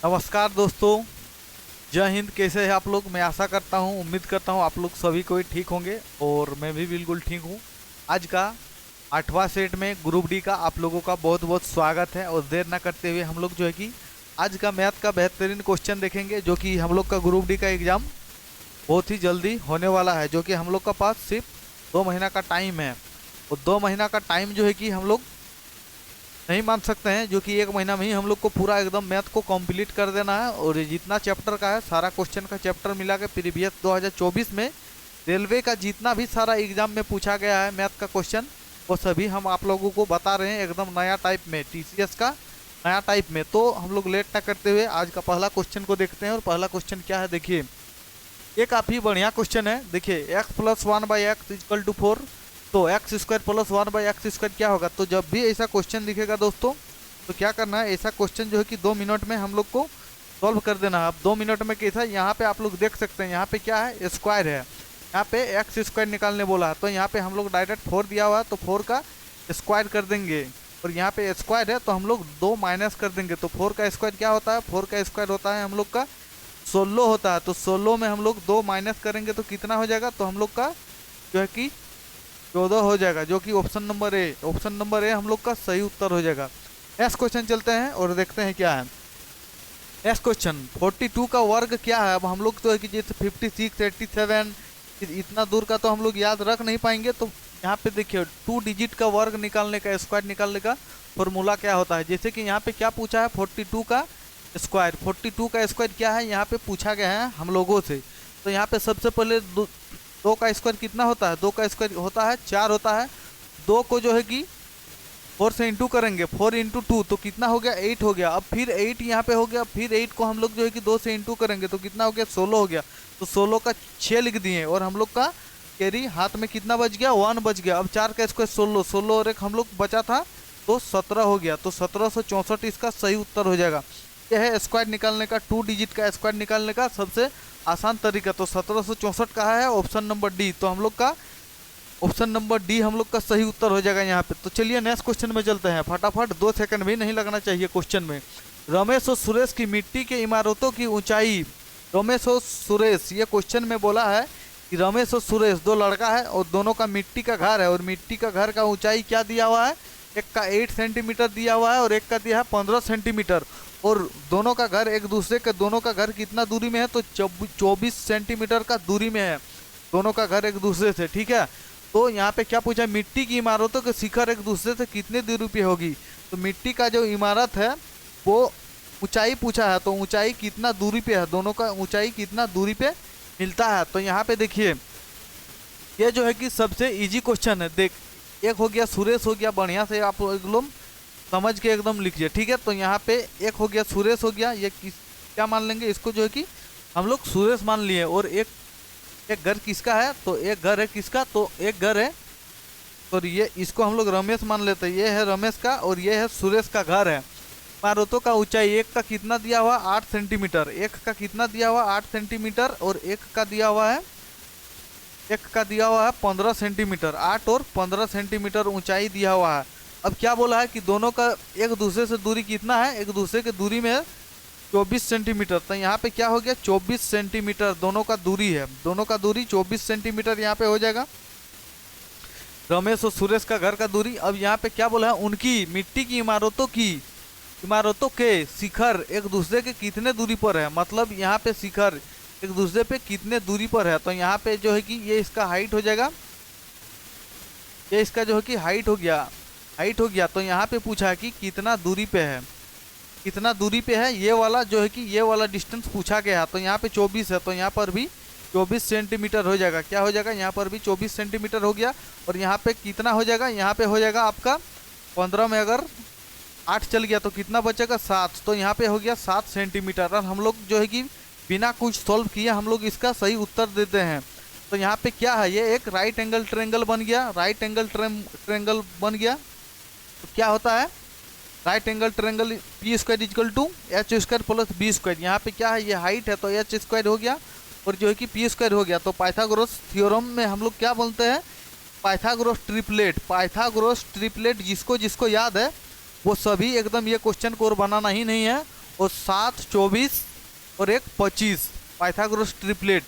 नमस्कार दोस्तों। जय हिंद। कैसे हैं आप लोग? मैं आशा करता हूं, उम्मीद करता हूं आप लोग सभी कोई ठीक होंगे और मैं भी बिल्कुल ठीक हूं। आज का 8वां सेट में ग्रुप डी का आप लोगों का बहुत बहुत स्वागत है। और देर ना करते हुए हम लोग जो है कि आज का मैथ का बेहतरीन क्वेश्चन देखेंगे, जो कि हम लोग का ग्रुप डी का एग्ज़ाम बहुत ही जल्दी होने वाला है, जो कि हम लोग का पास सिर्फ 2 महीना का टाइम है। और 2 महीना का टाइम जो है कि हम लोग नहीं मान सकते हैं, जो कि 1 महीना में ही हम लोग को पूरा एकदम मैथ को कंप्लीट कर देना है। और ये जितना चैप्टर का है सारा क्वेश्चन का चैप्टर मिला के प्रीवियस 2024 में रेलवे का जितना भी सारा एग्जाम में पूछा गया है मैथ का क्वेश्चन, वो सभी हम आप लोगों को बता रहे हैं एकदम नया टाइप में, टीसीएस का नया टाइप में। तो हम लोग लेट ना करते हुए आज का पहला क्वेश्चन को देखते हैं। और पहला क्वेश्चन क्या है देखिए, ये काफ़ी बढ़िया क्वेश्चन है। देखिए x+1/x=4, तो एक्स स्क्वायर प्लस 1/x² क्या होगा। तो जब भी ऐसा क्वेश्चन दिखेगा दोस्तों, तो क्या करना है, ऐसा क्वेश्चन जो है कि 2 मिनट में हम लोग को सॉल्व कर देना है। अब 2 मिनट में कैसा, यहाँ पे आप लोग देख सकते हैं, यहाँ पे क्या है, स्क्वायर है, यहाँ पे x² निकालने बोला है। तो यहाँ पे हम लोग डायरेक्ट 4 दिया हुआ है, तो 4 का स्क्वायर कर देंगे। और यहाँ पे स्क्वायर है तो हम लोग 2 माइनस कर देंगे। तो 4 का स्क्वायर क्या होता है, 4 का स्क्वायर होता है हम लोग का 16 होता है। तो 16 में हम लोग 2 माइनस करेंगे तो कितना हो जाएगा, तो हम लोग का जो है कि 14 हो जाएगा, जो कि ऑप्शन नंबर ए हम लोग का सही उत्तर हो जाएगा। नेक्स्ट क्वेश्चन चलते हैं और देखते हैं क्या है। नेक्स्ट क्वेश्चन 42 का वर्ग क्या है। अब हम लोग तो है कि जैसे 56, 87 इतना दूर का तो हम लोग याद रख नहीं पाएंगे। तो यहाँ पे देखिए 2 डिजिट का वर्ग निकालने का, स्क्वायर निकालने का फॉर्मूला क्या होता है। जैसे कि यहाँ पे क्या पूछा है, 42 का स्क्वायर। 42 का स्क्वायर क्या है यहाँ पे पूछा गया है हम लोगों से। तो यहाँ पे सबसे पहले 2 का स्क्वायर कितना होता है, 2 का स्क्वायर होता है 4 होता है। 2 को जो है कि 4 से इंटू करेंगे, 4 × 2 तो कितना हो गया, 8 हो गया। अब फिर 8 यहाँ पे हो गया, फिर 8 को हम लोग जो है कि 2 से इंटू करेंगे तो कितना हो गया, 16 हो गया। तो 16 का 6 लिख दिए और हम लोग का कैरी हाथ में कितना बच गया, 1 बच गया। अब 4 का स्क्वायर 16, 16 और एक हम लोग बचा था तो 17 हो गया। तो 1764 इसका सही उत्तर हो जाएगा। यह है स्क्वायर निकालने का, 2 डिजिट का स्क्वायर निकालने का सबसे आसान तरीका। तो 1764 कहा है ऑप्शन नंबर डी। तो हम लोग का ऑप्शन नंबर डी हम लोग का सही उत्तर हो जाएगा यहाँ पे। तो चलिए नेक्स्ट क्वेश्चन में चलते हैं फटाफट, 2 सेकंड भी नहीं लगना चाहिए क्वेश्चन में। रमेश और सुरेश की मिट्टी के इमारतों की ऊंचाई। रमेश और सुरेश, ये क्वेश्चन में बोला है कि रमेश और सुरेश 2 लड़का है और दोनों का मिट्टी का घर है। और मिट्टी का घर का ऊंचाई क्या दिया हुआ है, एक का 8 सेंटीमीटर दिया हुआ है और एक का दिया है 15 सेंटीमीटर। और दोनों का घर एक दूसरे के, दोनों का घर कितना दूरी में है, तो 24 सेंटीमीटर का दूरी में है दोनों का घर एक दूसरे से। ठीक है, तो यहाँ पे क्या पूछा, मिट्टी की इमारतों के शिखर एक दूसरे से कितने दूरी पे होगी। तो मिट्टी का जो इमारत है वो ऊंचाई पूछा है, तो ऊंचाई कितना दूरी पे है, दोनों का ऊंचाई कितना दूरी पे मिलता है। तो यहाँ पे देखिए ये जो है कि सबसे इजी क्वेश्चन है। देख, एक हो गया सुरेश हो गया, बढ़िया से आप एकदम समझ के एकदम लिखिए। ठीक है, तो यहाँ पे एक हो गया सुरेश हो गया, ये किस क्या मान लेंगे इसको, जो है कि हम लोग सुरेश मान लिए। और एक घर किसका है, तो एक घर है किसका, तो एक घर है, और ये इसको हम लोग रमेश मान लेते हैं। ये है रमेश का और ये है सुरेश का घर है। इमारतों का ऊंचाई, एक का कितना दिया हुआ 8 सेंटीमीटर, एक का कितना दिया हुआ 8 सेंटीमीटर और एक का दिया हुआ है 15 सेंटीमीटर। 8 और 15 सेंटीमीटर ऊंचाई दिया हुआ है। अब क्या बोला है कि दोनों का एक दूसरे से दूरी कितना है, एक दूसरे की दूरी में 24 सेंटीमीटर। तो यहाँ पे क्या हो गया, 24 सेंटीमीटर दोनों का दूरी है, दोनों का दूरी 24 सेंटीमीटर यहाँ पे हो जाएगा। रमेश और सुरेश का घर का दूरी। अब यहाँ पे क्या बोला है, उनकी मिट्टी की इमारतों के शिखर एक दूसरे के कितने दूरी पर है। मतलब यहाँ पे शिखर एक दूसरे पे कितने दूरी पर है। तो यहाँ पे जो है कि ये इसका हाइट हो जाएगा, ये इसका जो है कि हाइट हो गया। तो यहाँ पे पूछा है कि कितना दूरी पे है, ये वाला जो है कि ये वाला डिस्टेंस पूछा गया है। तो यहाँ पे 24 है, तो यहाँ पर भी 24 सेंटीमीटर हो जाएगा। क्या हो जाएगा, यहाँ पर भी 24 सेंटीमीटर हो गया। और यहाँ पे कितना हो जाएगा, यहाँ पे हो जाएगा आपका 15 में अगर 8 चल गया तो कितना बचेगा 7। तो यहाँ पे हो गया 7 सेंटीमीटर। और हम लोग जो है कि बिना कुछ सॉल्व किए हम लोग इसका सही उत्तर देते हैं। तो यहाँ पे क्या है, ये एक राइट एंगल ट्रायंगल बन गया, तो क्या होता है, right angle triangle P² = H² + B²। यहाँ पे क्या है, ये हाइट है तो H² हो गया और जो है कि P² हो गया। तो पाइथागोरस थ्योरम में हम लोग क्या बोलते हैं, पाइथागोरस ट्रिपलेट जिसको याद है वो सभी एकदम ये क्वेश्चन को और बनाना ही नहीं है, और 7 24 और एक 25 पाइथागोरस ट्रिपलेट।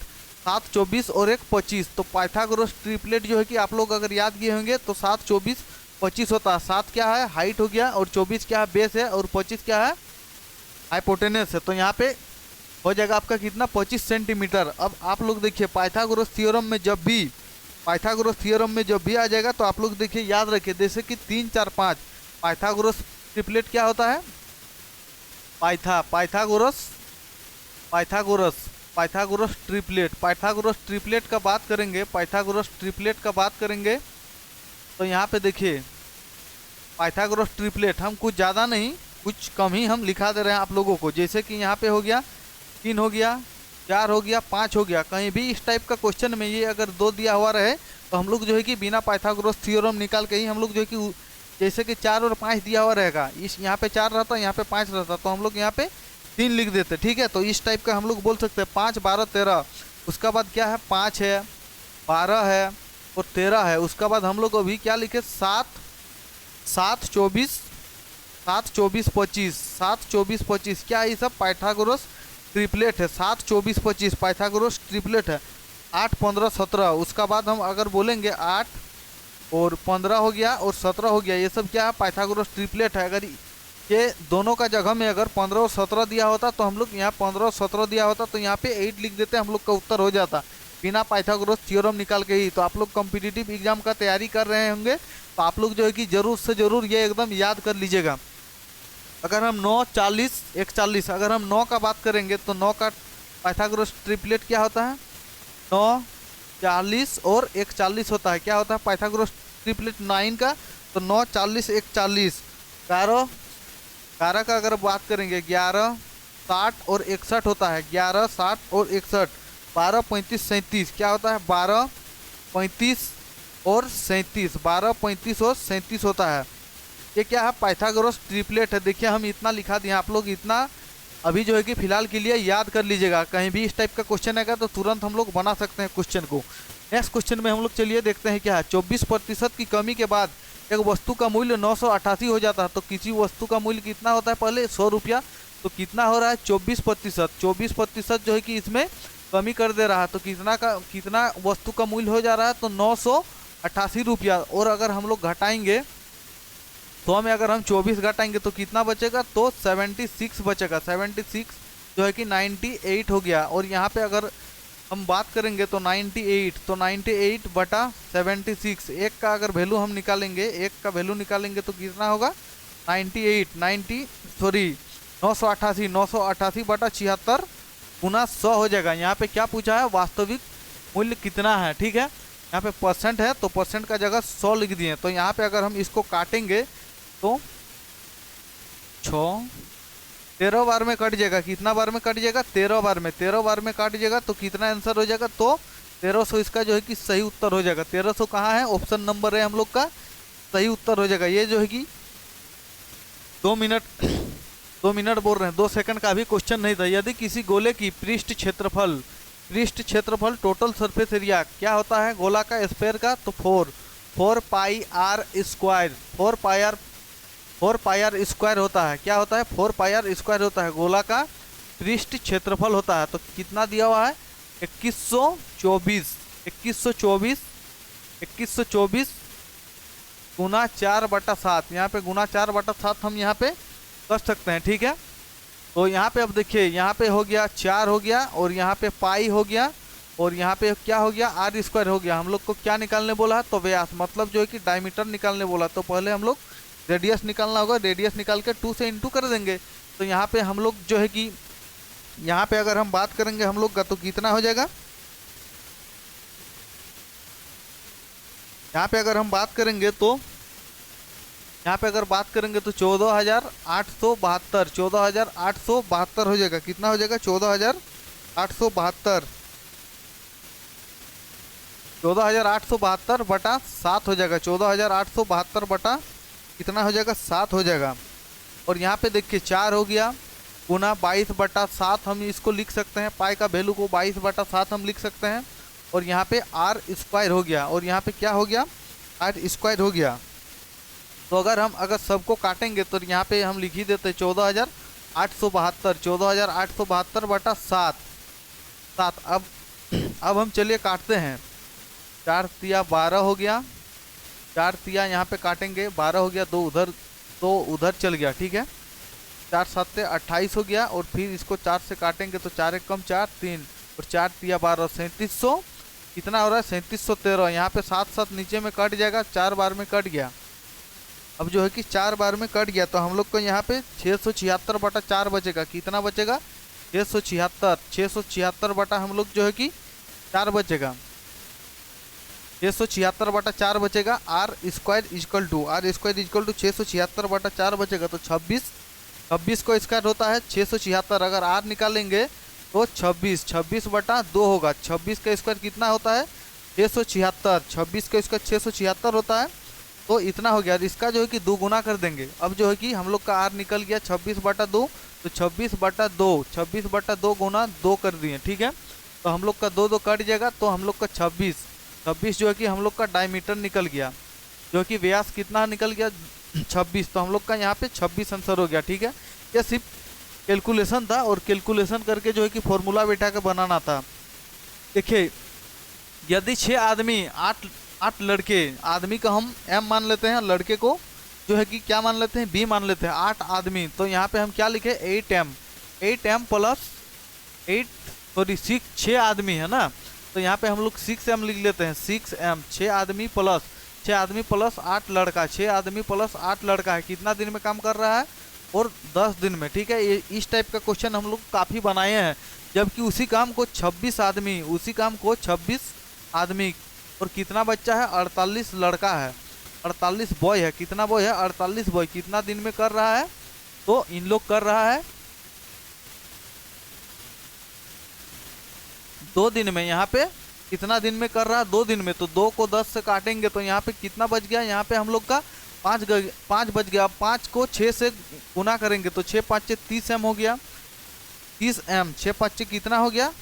7 24 और एक 25, तो पाइथागोरस ट्रिपलेट जो है कि आप लोग अगर याद किए होंगे तो 7 24 25 होता है। 7 क्या है, हाइट हो गया, और 24 क्या है, बेस है, और 25 क्या है, हाइपोटेनस है। तो यहाँ पे हो जाएगा आपका कितना, 25 सेंटीमीटर। अब आप लोग देखिए पाइथागोरस थ्योरम में जब भी, पाइथागोरस थ्योरम में जब भी आ जाएगा तो आप लोग देखिए याद रखिए, जैसे कि 3 4 5 पाइथागोरस ट्रिपलेट क्या होता है, Pythagoras Pythagoras Pythagoras triplet. Pythagoras triplet का बात करेंगे, पाइथागोरस ट्रिपलेट का बात करेंगे तो यहाँ पे देखिए पाइथागोरस ट्रिपलेट हम कुछ ज़्यादा नहीं, कुछ कम ही हम लिखा दे रहे हैं आप लोगों को। जैसे कि यहाँ पे हो गया 3 हो गया, 4 हो गया, 5 हो गया। कहीं भी इस टाइप का क्वेश्चन में ये अगर 2 दिया हुआ रहे तो हम लोग जो है कि बिना पाइथागोरस थ्योरम निकाल के ही हम लोग जो है कि जैसे कि 4 और 5 दिया हुआ रहेगा, इस यहाँ पे 4 रहता, यहाँ पे 5 रहता, तो हम लोग यहाँ पे 3 लिख देते, ठीक है। तो इस टाइप का हम लोग बोल सकते हैं 5 12 13। उसका बाद क्या है, 5 है, 12 है और 13 है। उसका बाद हम लोग अभी क्या लिखे, 7 7 24 7 24 25 7 24 25 क्या है, ये सब पाइथागोरस ट्रिपलेट है। 7 24 25 पाइथागोरस ट्रिपलेट है। 8 15 17। उसका बाद हम अगर बोलेंगे 8 और 15 हो गया और 17 हो गया, ये सब क्या है, पाइथागोरस ट्रिपलेट है। अगर ये दोनों का जगह में अगर 15 और 17 दिया होता तो हम लोग यहाँ 15 और 17 दिया होता तो यहाँ पे 8 लिख देते, हम लोग का उत्तर हो जाता बिना पाइथागोरस थ्योरम निकाल के ही। तो आप लोग कॉम्पिटिटिव एग्जाम का तैयारी कर रहे होंगे तो आप लोग जो है कि जरूर से जरूर ये एकदम याद कर लीजिएगा। अगर हम 9 40 41, अगर हम 9 का बात करेंगे तो 9 का पाइथागोरस ट्रिपलेट क्या होता है, 9 40 और 41 होता है। क्या होता है पाइथागोरस ट्रिपलेट 9 का, तो 9 40 41। 11 11 का अगर बात करेंगे 11 60 और 61 होता है। 11 60 और 61। 12 35 37 क्या होता है, 12 35 और 37। 12 35 और 37 होता है। ये क्या है, पाइथागोरस ट्रिपलेट है। देखिए हम इतना लिखा दिए, आप लोग इतना अभी जो है कि फिलहाल के लिए याद कर लीजिएगा। कहीं भी इस टाइप का क्वेश्चन आएगा तो तुरंत हम लोग बना सकते हैं क्वेश्चन को। नेक्स्ट क्वेश्चन में हम लोग चलिए देखते हैं क्या है। 24% की कमी के बाद एक वस्तु का मूल्य 988 हो जाता है, तो किसी वस्तु का मूल्य कितना होता है, पहले 100 रुपया, तो कितना हो रहा है 24%। 24% जो है कि इसमें कमी कर दे रहा है, तो कितना वस्तु का मूल्य हो जा रहा है, तो 988 रुपया। और अगर हम लोग घटाएंगे तो हमें, अगर हम 24 घटाएंगे तो कितना बचेगा, तो 76 बचेगा। 76 जो है कि 98 हो गया। और यहाँ पे अगर हम बात करेंगे तो 98, तो 98 बटा 76, एक का अगर वैल्यू हम निकालेंगे, एक का वैल्यू निकालेंगे तो कितना होगा, 988 बटा 76 गुना 100 हो जाएगा। यहाँ पे क्या पूछा है, वास्तविक मूल्य कितना है, ठीक है। यहाँ पे परसेंट है तो परसेंट का जगह 100 लिख दिए। तो यहाँ पे अगर हम इसको काटेंगे तो 13 बार में कट जाएगा। कितना बार में कट जाएगा, 13 बार में। 13 बार में काट जाएगा तो कितना आंसर हो जाएगा, तो 1300 इसका जो है कि सही उत्तर हो जाएगा। 1300 कहाँ है, ऑप्शन नंबर है हम लोग का, सही उत्तर हो जाएगा। ये जो है कि 2 मिनट 2 मिनट बोल रहे हैं, 2 सेकंड का भी क्वेश्चन नहीं था। यदि किसी गोले की पृष्ठ क्षेत्रफल टोटल सरफेस एरिया क्या होता है गोला का, स्फेयर का, तो 4 pi r square. 4 pi r square होता है। क्या होता है, 4 पाई आर स्क्वायर होता है गोला का पृष्ठ क्षेत्रफल होता है। तो कितना दिया हुआ है, 2124 गुना 4/7। यहाँ पे गुना 4/7 हम यहाँ पे कर सकते हैं, ठीक है। तो यहाँ पे अब देखिए, यहाँ पे हो गया 4 हो गया, और यहाँ पे पाई हो गया, और यहाँ पे क्या हो गया, आर स्क्वायर हो गया। हम लोग को क्या निकालने बोला है, तो व्यास, मतलब जो है कि डायमीटर निकालने बोला। तो पहले हम लोग रेडियस निकालना होगा, रेडियस निकाल के 2 से इंटू कर देंगे। तो यहाँ पे हम लोग जो है कि यहाँ पे अगर हम बात करेंगे हम लोग का, तो कितना हो जाएगा, यहाँ पे अगर हम बात करेंगे तो 14,872 हो जाएगा। कितना हो जाएगा, 14,872 बटा 7 हो जाएगा। 14,872 बटा कितना हो जाएगा, 7 हो जाएगा। और यहाँ पे देखिए 4 हो गया गुना 22/7 हम इसको लिख सकते हैं। पाई का वैल्यू को 22/7 हम लिख सकते हैं। और यहाँ पे आर स्क्वायर हो गया, और यहाँ पे क्या हो गया, आर स्क्वायर हो गया। तो अगर सबको काटेंगे तो यहाँ पे हम लिख ही देते 14,000 872, 14,872 बटा 7। अब हम चलिए काटते हैं। 4 तिया 12 हो गया, 4 तिया यहाँ पे काटेंगे, 12 हो गया, दो उधर चल गया, ठीक है। 4 7 28 हो गया, और फिर इसको 4 से काटेंगे तो 4 एक कम 4 3, और 4 तिया 12, 3700 कितना हो रहा है, 3713। यहाँ पे 7 7 नीचे में कट जाएगा, 4 बार में कट गया। अब जो है कि 4 बार में कट गया, तो हम लोग को यहाँ पे 676 बटा 4 बचेगा। कितना बचेगा, 676, 676 बटा हम लोग जो है कि 4 बचेगा, 676 बटा 4 बचेगा। आर स्क्वायर इजकल टू 676 बटा 4 बचेगा, तो 26 को स्क्वायर होता है 676। अगर आर निकालेंगे तो 26 बटा 2 होगा। 26 का स्क्वायर कितना होता है, 676। 26 का स्क्वायर 676 होता है, तो इतना हो गया। इसका जो है कि 2 गुना कर देंगे। अब जो है कि हम लोग का आर निकल गया 26 बटा 2, तो 26 बटा 2 गुना 2 कर दिए, ठीक है। तो हम लोग का 2 कट जाएगा, तो हम लोग का 26 जो है कि हम लोग का डायमीटर निकल गया, जो कि व्यास कितना निकल गया, 26। तो हम लोग का यहाँ पे 26 आंसर हो गया, ठीक है। यह सिर्फ कैलकुलेशन था, और कैलकुलेशन करके जो है कि फॉर्मूला बैठा के बनाना था। देखिए, यदि 6 आदमी 8 लड़के, आदमी का हम m मान लेते हैं, लड़के को जो है कि क्या मान लेते हैं, b मान लेते हैं। 8 आदमी, तो यहाँ पे हम क्या लिखे, 8m प्लस 6 आदमी है ना, तो यहाँ पे हम लोग 6m लिख लेते हैं। 6m 6 आदमी प्लस 8 लड़का, 6 आदमी प्लस 8 लड़का है, कितना दिन में काम कर रहा है, और 10 दिन में, ठीक है। ये इस टाइप का क्वेश्चन हम लोग काफ़ी बनाए हैं, जबकि उसी काम को 26 आदमी और कितना बच्चा है, 48 लड़का है, 48 बॉय है। कितना बॉय है, 48 बॉय कितना दिन में कर रहा है, तो इन लोग कर रहा है 2 दिन में। यहाँ पे कितना दिन में कर रहा है, 2 दिन में। तो 2 को 10 से काटेंगे तो यहाँ पे कितना बच गया, यहाँ पे हम लोग का 5 बच गया। 5 को 6 से गुना करेंगे तो 6 5 30m हो गया, 30m। 6 5 कितना हो गया,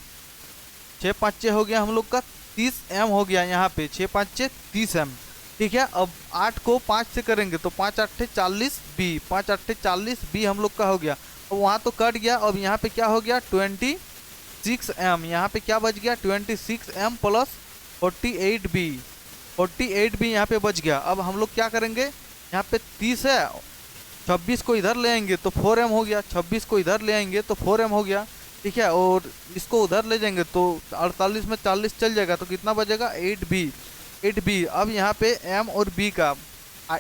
6 5 हो गया हम लोग का 30m हो गया यहाँ पे, 6 5 30m, ठीक है। अब 8 को 5 से करेंगे तो 5 8 40b, 5 8 40b हम लोग का हो गया। अब वहाँ तो कट गया, अब यहाँ पे क्या हो गया, 26m। यहाँ पे क्या बच गया, 26m प्लस 48b यहाँ पे बच गया। अब हम लोग क्या करेंगे, यहाँ पे 30 है, 26 को इधर ले आएंगे तो 4m हो गया, 26 को इधर ले आएंगे तो 4m हो गया, ठीक है। और इसको उधर ले जाएंगे तो 48 में 40 चल जाएगा, तो कितना बचेगा, 8b। अब यहाँ पे m और b का,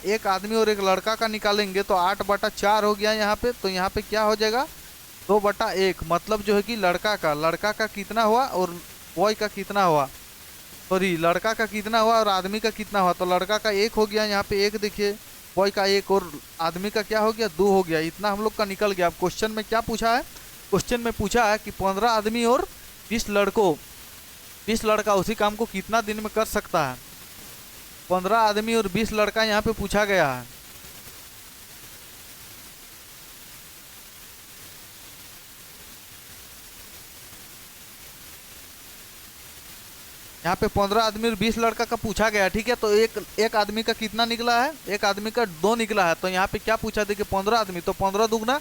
एक आदमी और एक लड़का का निकालेंगे तो 8 बटा 4 हो गया यहाँ पे। तो यहाँ पे क्या हो जाएगा, 2 बटा 1, मतलब जो है कि लड़का का कितना हुआ और बॉय का कितना हुआ, सॉरी लड़का का कितना हुआ और आदमी का कितना हुआ। तो लड़का का 1 हो गया यहाँ पे 1, देखिए, बॉय का 1, और आदमी का क्या हो गया, 2 हो गया। इतना हम लोग का निकल गया। अब क्वेश्चन में क्या पूछा है, क्वेश्चन में पूछा है कि 15 आदमी और 20 लड़का उसी काम को कितना दिन में कर सकता है। 15 आदमी और 20 लड़का यहाँ पे पूछा गया है। यहाँ पे 15 आदमी और 20 लड़का का पूछा गया, ठीक है। तो एक आदमी का कितना निकला है, एक आदमी का 2 निकला है। तो यहाँ पे क्या पूछा, देखिए 15 आदमी, तो 15 दुगना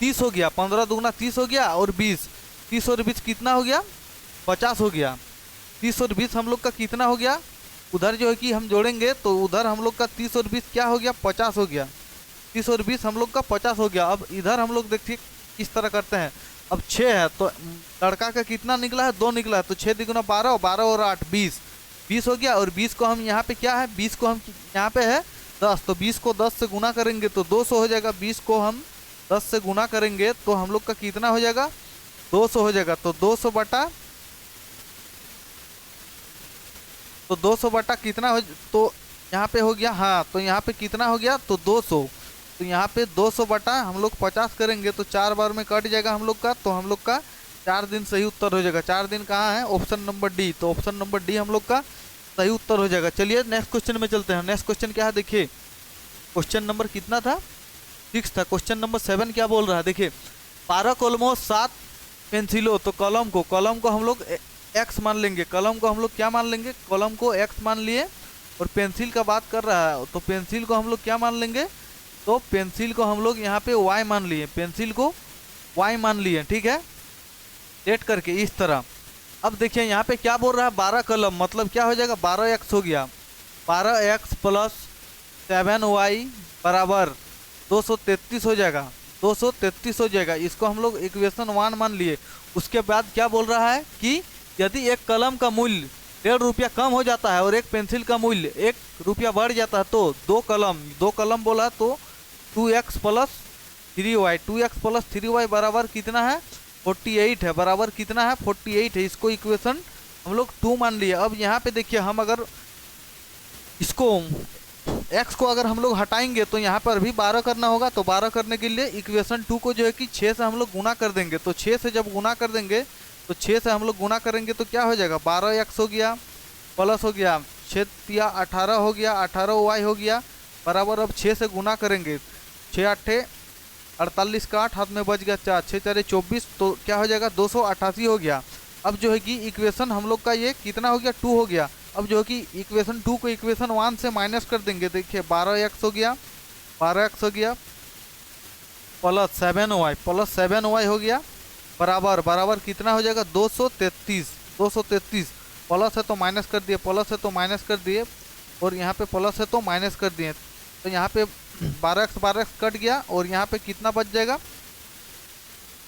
30 हो गया, 15 दुगना 30 हो गया, और 30 और 20 कितना हो गया, 50 हो गया। 30 और 20 हम लोग का कितना हो गया, उधर जो है कि हम जोड़ेंगे तो उधर हम लोग का 30 और 20 क्या हो गया, 50 हो गया। 30 और 20 हम लोग का 50 हो गया। अब इधर हम लोग देखिए किस तरह करते हैं। अब 6 है तो लड़का का कितना निकला है, 2 निकला है, तो 6 दुगुना 12, 12 और 8 20 हो गया। और 20 को हम यहाँ पे क्या है, 20 को हम यहाँ पे है 10, तो 20 को 10 से गुना करेंगे तो 200 हो जाएगा। 20 को हम 10 से गुना करेंगे तो हम लोग का कितना हो जाएगा, 200 हो जाएगा। तो 200 बटा कितना हो, तो यहाँ पे हो गया, हाँ, तो यहाँ पे कितना हो गया, तो 200। तो यहाँ पे 200 बटा हम लोग 50 करेंगे तो 4 बार में कट जाएगा हम लोग का। तो हम लोग का 4 दिन सही उत्तर हो जाएगा। 4 दिन कहाँ है, ऑप्शन नंबर डी। तो ऑप्शन नंबर डी हम लोग का सही उत्तर हो जाएगा। चलिए नेक्स्ट क्वेश्चन में चलते हैं। नेक्स्ट क्वेश्चन क्या है, देखिए क्वेश्चन नंबर कितना था, 6 था। क्वेश्चन नंबर 7 क्या बोल रहा है, देखिए 12 कलमों 7 पेंसिलों। तो कलम को हम लोग एक्स मान लेंगे। कलम को हम लोग क्या मान लेंगे, कलम को एक्स मान लिए। और पेंसिल का बात कर रहा है तो पेंसिल को हम लोग क्या मान लेंगे, तो पेंसिल को हम लोग यहाँ पे वाई मान लिए। पेंसिल को वाई मान लिए, ठीक है, सेट करके इस तरह। अब देखिए यहाँ पे क्या बोल रहा है, 12 कलम, मतलब क्या हो जाएगा, 12x हो गया, 12x प्लस 7y बराबर 233 हो जाएगा, 233 हो जाएगा। इसको हम लोग इक्वेशन 1 मान लिए। उसके बाद क्या बोल रहा है कि यदि एक कलम का मूल्य 1.5 रुपया कम हो जाता है और एक पेंसिल का मूल्य 1 रुपया बढ़ जाता है तो दो कलम बोला तो 2x plus 3y, 2x plus 3y बराबर कितना है, 48 है, बराबर कितना है, 48 है। इसको इक्वेशन हम लोग 2 मान लिए। अब यहाँ पे देखिए, हम अगर इसको x को अगर हम लोग हटाएंगे तो यहाँ पर भी 12 करना होगा, तो 12 करने के लिए इक्वेशन 2 को जो है कि 6 से हम लोग गुना कर देंगे। तो 6 से जब गुना कर देंगे तो 6 से हम लोग गुना करेंगे तो क्या हो जाएगा, 12x हो गया प्लस हो गया 6 या 18 हो गया, 18y हो गया बराबर। अब 6 से गुना करेंगे, 6 8 48 का 8 हाथ में बच गया 4, 6 4 24, तो क्या हो जाएगा 288 हो गया। अब जो है कि इक्वेशन हम लोग का ये कितना हो गया, 2 हो गया। अब जो है कि इक्वेशन 2 को इक्वेशन 1 से माइनस कर देंगे। देखिए 12x हो गया, 12x हो गया प्लस 7y हो गया बराबर, बराबर कितना हो जाएगा 233, 233 प्लस है तो माइनस कर दिए, प्लस है तो माइनस कर दिए, और यहाँ पे प्लस है तो माइनस कर दिए। तो यहाँ पे 12x कट गया और यहाँ पे कितना बच जाएगा,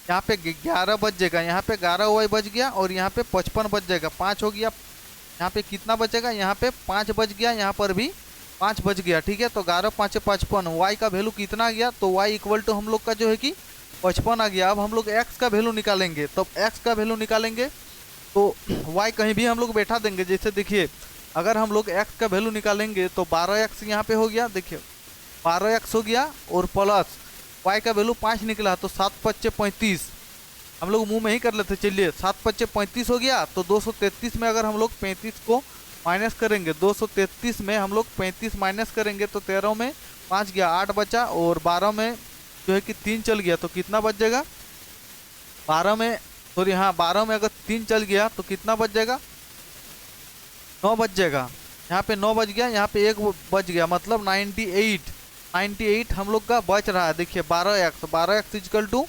यहाँ पे 11 बच जाएगा, यहाँ पे 11y बच गया और यहाँ पे 55 बच जाएगा, 5 हो गया। यहाँ पे कितना बचेगा, यहाँ पे 5 बच गया, यहाँ पर भी 5 बच गया, ठीक है। तो 11 5 55, y का वैल्यू कितना आ गया, तो y इक्वल टू हम लोग का जो है कि 55 आ गया। अब हम लोग x का वैल्यू निकालेंगे, तब x का वैल्यू निकालेंगे तो y कहीं भी हम लोग बैठा देंगे। जैसे देखिए अगर हम लोग x का वैल्यू निकालेंगे तो 12x यहाँ पे हो गया, देखिए 12x हो गया और प्लस y का वैल्यू 5 निकला तो 7 5 35, हम लोग मुंह में ही कर लेते, चलिए 7 5 35 हो गया। तो 233 में अगर हम लोग 35 को माइनस करेंगे, 233 में हम लोग 35 माइनस करेंगे तो 13 में 5 गया, 8 बचा, और 12 में जो है कि 3 चल गया तो कितना बच जाएगा, 12 में सॉरी हाँ 12 में अगर 3 चल गया तो कितना बच जाएगा, 9 बच जाएगा। यहाँ पे 9 बच गया, यहाँ पे 1 बच गया, मतलब 98 हम लोग का बच रहा है। देखिए 12x इजकल टू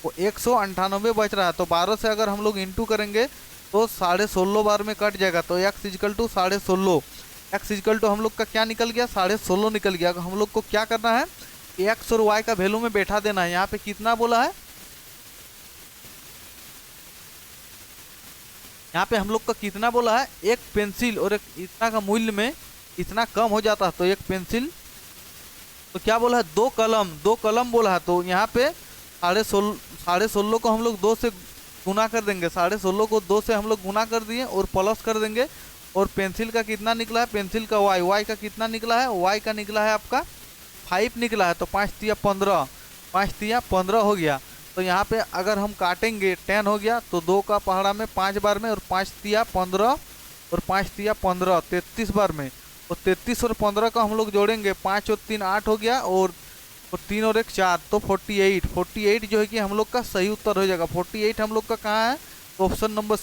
198 बच रहा है। तो 12 से अगर हम लोग इंटू करेंगे तो 16.5 बार में कट जाएगा, तो x equal to 16.5, x equal to हम लोग का क्या निकल गया, 16.5 निकल गया। हम लोग को क्या करना है, x और y का वैल्यू में बैठा देना है। यहाँ पे कितना बोला है, यहाँ पे हम लोग का कितना बोला है, एक पेंसिल और एक इतना का मूल्य में इतना कम हो जाता है तो एक पेंसिल, तो क्या बोला है, 2 कलम बोला है। तो यहाँ पे 16.5 को हम लोग 2 से गुना कर देंगे, 16.5 को 2 से हम लोग गुना कर दिए और प्लस कर देंगे। और पेंसिल का कितना निकला है, पेंसिल का y का कितना निकला है, y का निकला है आपका 5 निकला है। तो 5 तिया 15 हो गया। तो यहाँ पे अगर हम काटेंगे 10 हो गया, तो 2 का पहाड़ा में 5 बार में, और 5 तिया 15 और 5 तिया 15 33 बार में। और 33 और 15 का हम लोग जोड़ेंगे, 5 और 3 8 हो गया, और 3 और 1 4, तो 48 जो है कि हम लोग का सही उत्तर हो जाएगा। 48 हम लोग का कहाँ है, तो ऑप्शन नंबर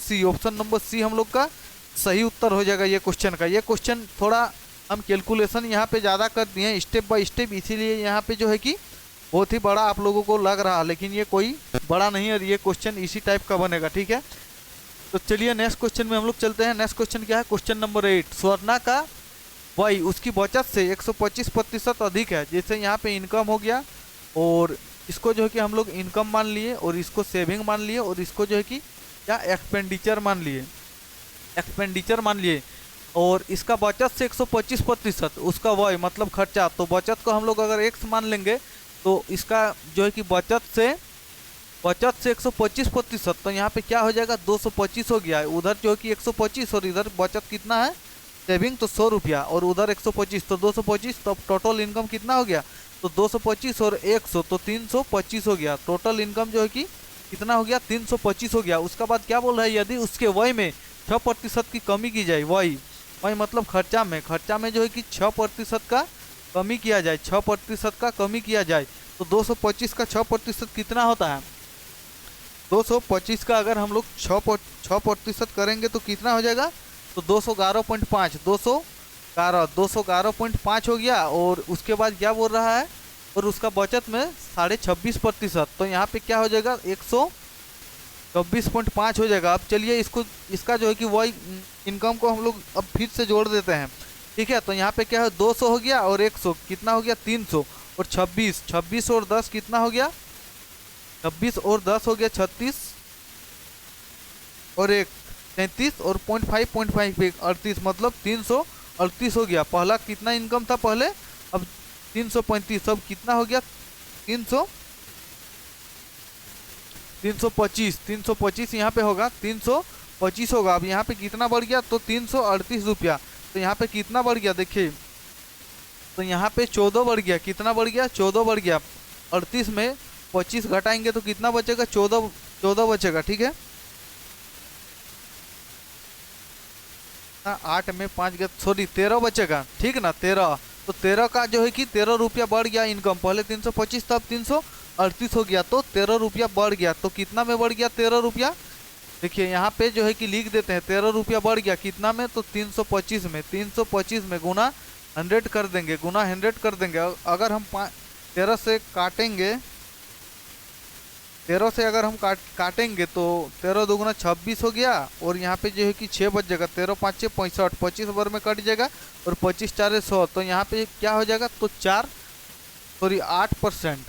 सी हम लोग का सही उत्तर हो जाएगा ये क्वेश्चन का। ये क्वेश्चन थोड़ा हम कैलकुलेशन यहाँ पे ज़्यादा कर दिए हैं स्टेप बाय स्टेप, इसीलिए यहाँ पे जो है कि बहुत ही बड़ा आप लोगों को लग रहा है, लेकिन ये कोई बड़ा नहीं है और ये क्वेश्चन इसी टाइप का बनेगा, ठीक है। तो चलिए नेक्स्ट क्वेश्चन में हम लोग चलते हैं। नेक्स्ट क्वेश्चन क्या है, क्वेश्चन नंबर 8, स्वर्णा का वही उसकी बचत से 125% अधिक है। जैसे यहाँ पे इनकम हो गया और इसको जो है कि हम लोग इनकम मान लिए, और इसको सेविंग मान लिए, और इसको जो है कि क्या एक्सपेंडिचर मान लिए, और इसका बचत से 125%, उसका वही मतलब खर्चा। तो बचत को हम लोग अगर x मान लेंगे तो इसका जो है कि बचत से 125%, तो यहाँ पे क्या हो जाएगा 225 हो गया है। उधर जो है कि 125 और इधर बचत कितना है, सेविंग तो 100 रुपया, और उधर 125 तो 225, तो टोटल इनकम कितना हो गया, तो 225 और 100 तो 325 हो गया। टोटल इनकम जो है कि कितना हो गया, 325 हो गया। उसका बाद क्या बोल रहा है, यदि उसके वय में 6% की कमी की जाए, वही मतलब खर्चा में जो है कि 6% का कमी किया जाए, 6% का कमी किया जाए, तो 225 का 6% कितना होता है, 225 का अगर हम लोग 6% करेंगे तो कितना हो जाएगा, तो 211.5 हो गया। और उसके बाद क्या बोल रहा है, और उसका बचत में 26.5%। तो यहाँ पे क्या हो जाएगा 124.5 हो जाएगा। अब चलिए इसको, इसका जो है कि वही इनकम को हम लोग अब फिर से जोड़ देते हैं। ठीक है, तो यहाँ पे क्या है 200 हो गया और 100 कितना हो गया 300 और 26 और 10 कितना हो गया 26 और 10 हो गया 36 और 1 33 और 0.5 एक 38, मतलब 338 हो गया। पहला कितना इनकम था पहले, अब 335, अब कितना हो गया 325 यहाँ पे होगा 325 होगा। अब यहाँ पे कितना बढ़ गया तो 338 रुपया। तो यहाँ पे कितना बढ़ गया देखिए, तो यहाँ पे 14 बढ़ गया, कितना बढ़ गया 14 बढ़ गया। 38 में 25 घटाएंगे तो कितना बचेगा 14 बचेगा। ठीक है, 8 में 5 गया, सॉरी 13 बचेगा। ठीक ना 13, तो 13 का जो है कि 13 रुपया बढ़ गया इनकम। पहले 325 तब 338 हो गया, तो 13 रुपया बढ़ गया। तो कितना में बढ़ गया 13 रुपया, देखिए यहाँ पे जो है कि लिख देते हैं 13 रुपया बढ़ गया कितना में, तो 325 में। 325 में गुना 100 कर देंगे, गुना 100 कर देंगे। अगर हम 13 से काटेंगे, 13 से अगर हम काटेंगे तो 13 दुगुना 26 हो गया और यहाँ पे जो है कि 6 बच जाएगा। 13 5 6 65, 25 ओवर में कट जाएगा और 25 4 100। तो यहाँ पे क्या हो जाएगा तो 8%,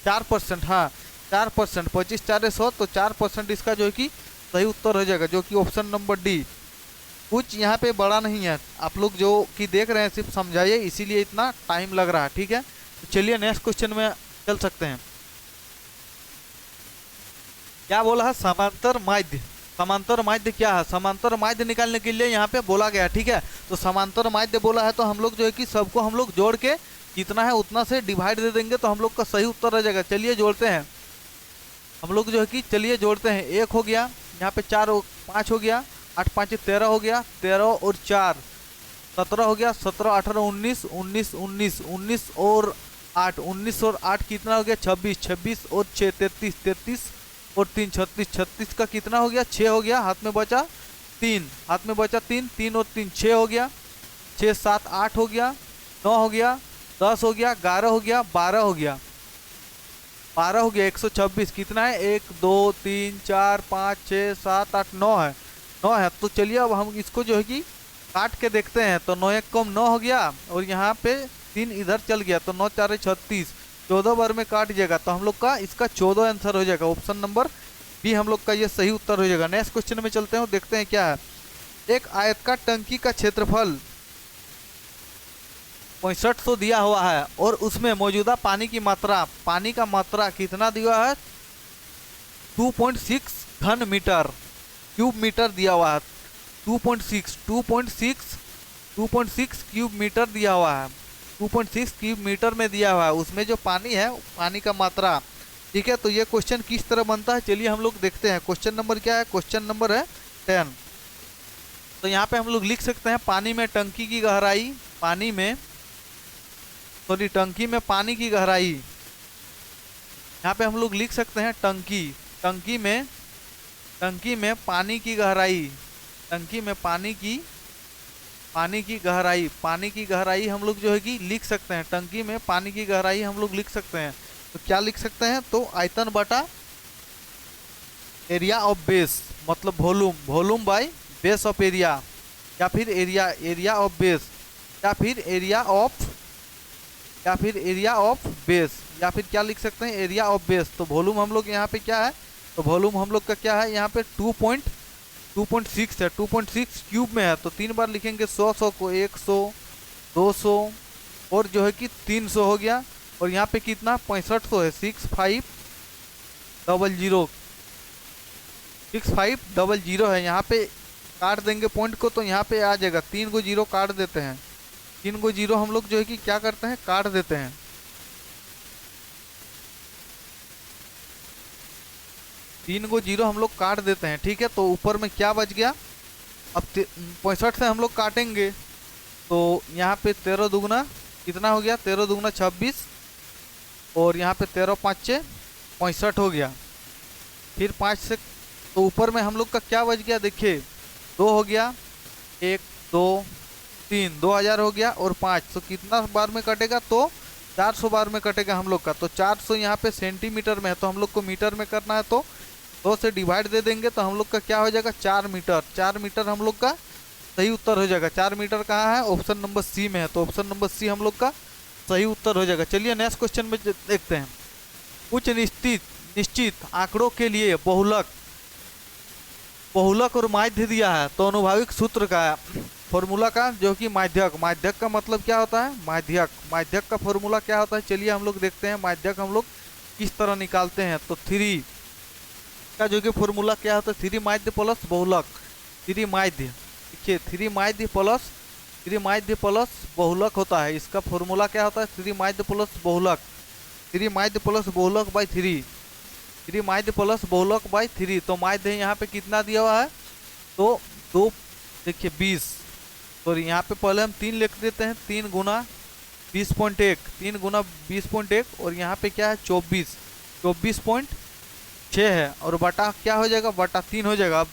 4%, हाँ 4%, 25 4 100, तो 4% इसका जो है कि सही उत्तर हो जाएगा, जो कि ऑप्शन नंबर डी। कुछ यहाँ पे बड़ा नहीं है, आप लोग जो कि देख रहे हैं सिर्फ समझाइए, इसीलिए इतना टाइम लग रहा है। ठीक है, तो चलिए नेक्स्ट क्वेश्चन में चल सकते हैं। क्या बोला है समांतर माध्य। समांतर माध्य क्या है, समांतर माध्य निकालने के लिए यहाँ पे बोला गया। ठीक है, तो समांतर माध्य बोला है तो हम लोग जो है कि सबको हम लोग जोड़ के कितना है उतना से डिवाइड दे देंगे तो हम लोग का सही उत्तर आ जाएगा। चलिए जोड़ते हैं हम लोग जो है कि, चलिए जोड़ते हैं। 1 हो गया, यहाँ पे 4 5 हो गया, 8 5 13 हो गया, 13 और 4 17 हो गया, 17 18 19 19 19 19 और 8 19 और 8 कितना हो गया 26 26 और 6 33 33 और 3 36 36 का कितना हो गया 6 हो गया, हाथ में बचा 3, हाथ में बचा 3 3 और 3 6 हो गया, 6 7 8 हो गया, 9 हो गया, 10 हो गया, 11 हो गया, 12 हो गया, 12 हो गया, 126 कितना है 1 2 3 4 5 6 7 8 9 है, 9 है। तो चलिए अब हम इसको जो है कि काट के देखते हैं। तो 9 1 कम 9 हो गया और यहाँ पे 3 इधर चल गया, तो 9 4 36, 14 बार में काट जाएगा। तो हम लोग का इसका 14 आंसर हो जाएगा। ऑप्शन नंबर बी हम लोग का ये सही उत्तर हो जाएगा। नेक्स्ट क्वेश्चन में चलते हैं, देखते हैं क्या है। एक आयताकार टंकी का क्षेत्रफल 6500 दिया हुआ है और उसमें मौजूदा पानी की मात्रा, पानी का मात्रा कितना दिया है 2.6 घन मीटर क्यूब मीटर दिया हुआ है। 2.6 क्यूब मीटर दिया हुआ है, 2.6 क्यूब मीटर में दिया हुआ है। उसमें जो पानी है, पानी का मात्रा। ठीक है, तो ये क्वेश्चन किस तरह बनता है चलिए हम लोग देखते हैं। क्वेश्चन नंबर क्या है, क्वेश्चन नंबर है 10। तो यहाँ पे हम लोग लिख सकते हैं पानी में टंकी की गहराई, पानी में सॉरी टंकी में पानी की गहराई। यहाँ पे हम लोग लिख सकते हैं टंकी में पानी की गहराई, टंकी में पानी की गहराई हम लोग जो है कि लिख सकते हैं। टंकी में पानी की गहराई हम लोग लिख सकते हैं। तो क्या लिख सकते हैं, तो आयतन बटा एरिया ऑफ बेस, मतलब volume by base of area, या फिर एरिया ऑफ बेस, या फिर एरिया ऑफ बेस, या फिर क्या लिख सकते हैं एरिया ऑफ बेस। तो वॉल्यूम हम लोग यहाँ पे क्या है, तो वॉल्यूम हम लोग का क्या है यहाँ पे 2.6 है, 2.6 क्यूब में है। तो 3 बार लिखेंगे 100 को 100 200 और जो है कि 300 हो गया। और यहाँ पे कितना 6500 है, 6500 है। यहाँ पे काट देंगे पॉइंट को तो यहाँ पे आ जाएगा, 3 को 0 काट देते हैं, 3 को 0 हम लोग जो है कि क्या करते हैं काट देते हैं। तीन को 0 हम लोग काट देते हैं। ठीक है, तो ऊपर में क्या बच गया, अब 65 से हम लोग काटेंगे तो यहाँ पे 13 दुगुना कितना हो गया, 13 दुगुना 26 और यहाँ पे 13 5 6 65 हो गया। फिर 5 से तो ऊपर में हम लोग का क्या बच गया देखिए, 2 हो गया, 1 2 3 2000 हो गया और 5, तो कितना बार में कटेगा तो 400 बार में कटेगा हम लोग का। तो 400 यहाँ पे सेंटीमीटर में है, तो हम लोग को मीटर में करना है, तो 2 से डिवाइड दे देंगे तो हम लोग का क्या हो जाएगा 4 मीटर। 4 मीटर हम लोग का सही उत्तर हो जाएगा। 4 मीटर कहाँ है, ऑप्शन नंबर सी में है, तो ऑप्शन नंबर सी हम लोग का सही उत्तर हो जाएगा। चलिए नेक्स्ट क्वेश्चन में देखते हैं। कुछ निश्चित आंकड़ों के लिए बहुलक और माध्य दिया है, तो अनुभाविक सूत्र का फॉर्मूला का जो कि माध्यक का मतलब क्या होता है, माध्यक का फॉर्मूला क्या होता है, चलिए हम लोग देखते हैं माध्यक हम लोग किस तरह निकालते हैं। तो 3 का जो कि फॉर्मूला क्या होता है, 3 माध्य प्लस बहुलक, 3 माध्य, देखिए 3 माध्य प्लस बहुलक होता है। इसका फॉर्मूला क्या होता है, 3 माध्य प्लस बहुलक, 3 माध्य प्लस बहुलक बाई 3 माध्य प्लस बहुलक बाई 3। तो माध्य यहाँ पे कितना दिया हुआ है, तो 2 देखिए 20, तो यहाँ पे पहले हम 3 लिख देते हैं, 3 गुना 20.1, 3 गुना 20.1, और यहाँ पे क्या है 24.6 है, और बटा क्या हो जाएगा, बटा 3 हो जाएगा।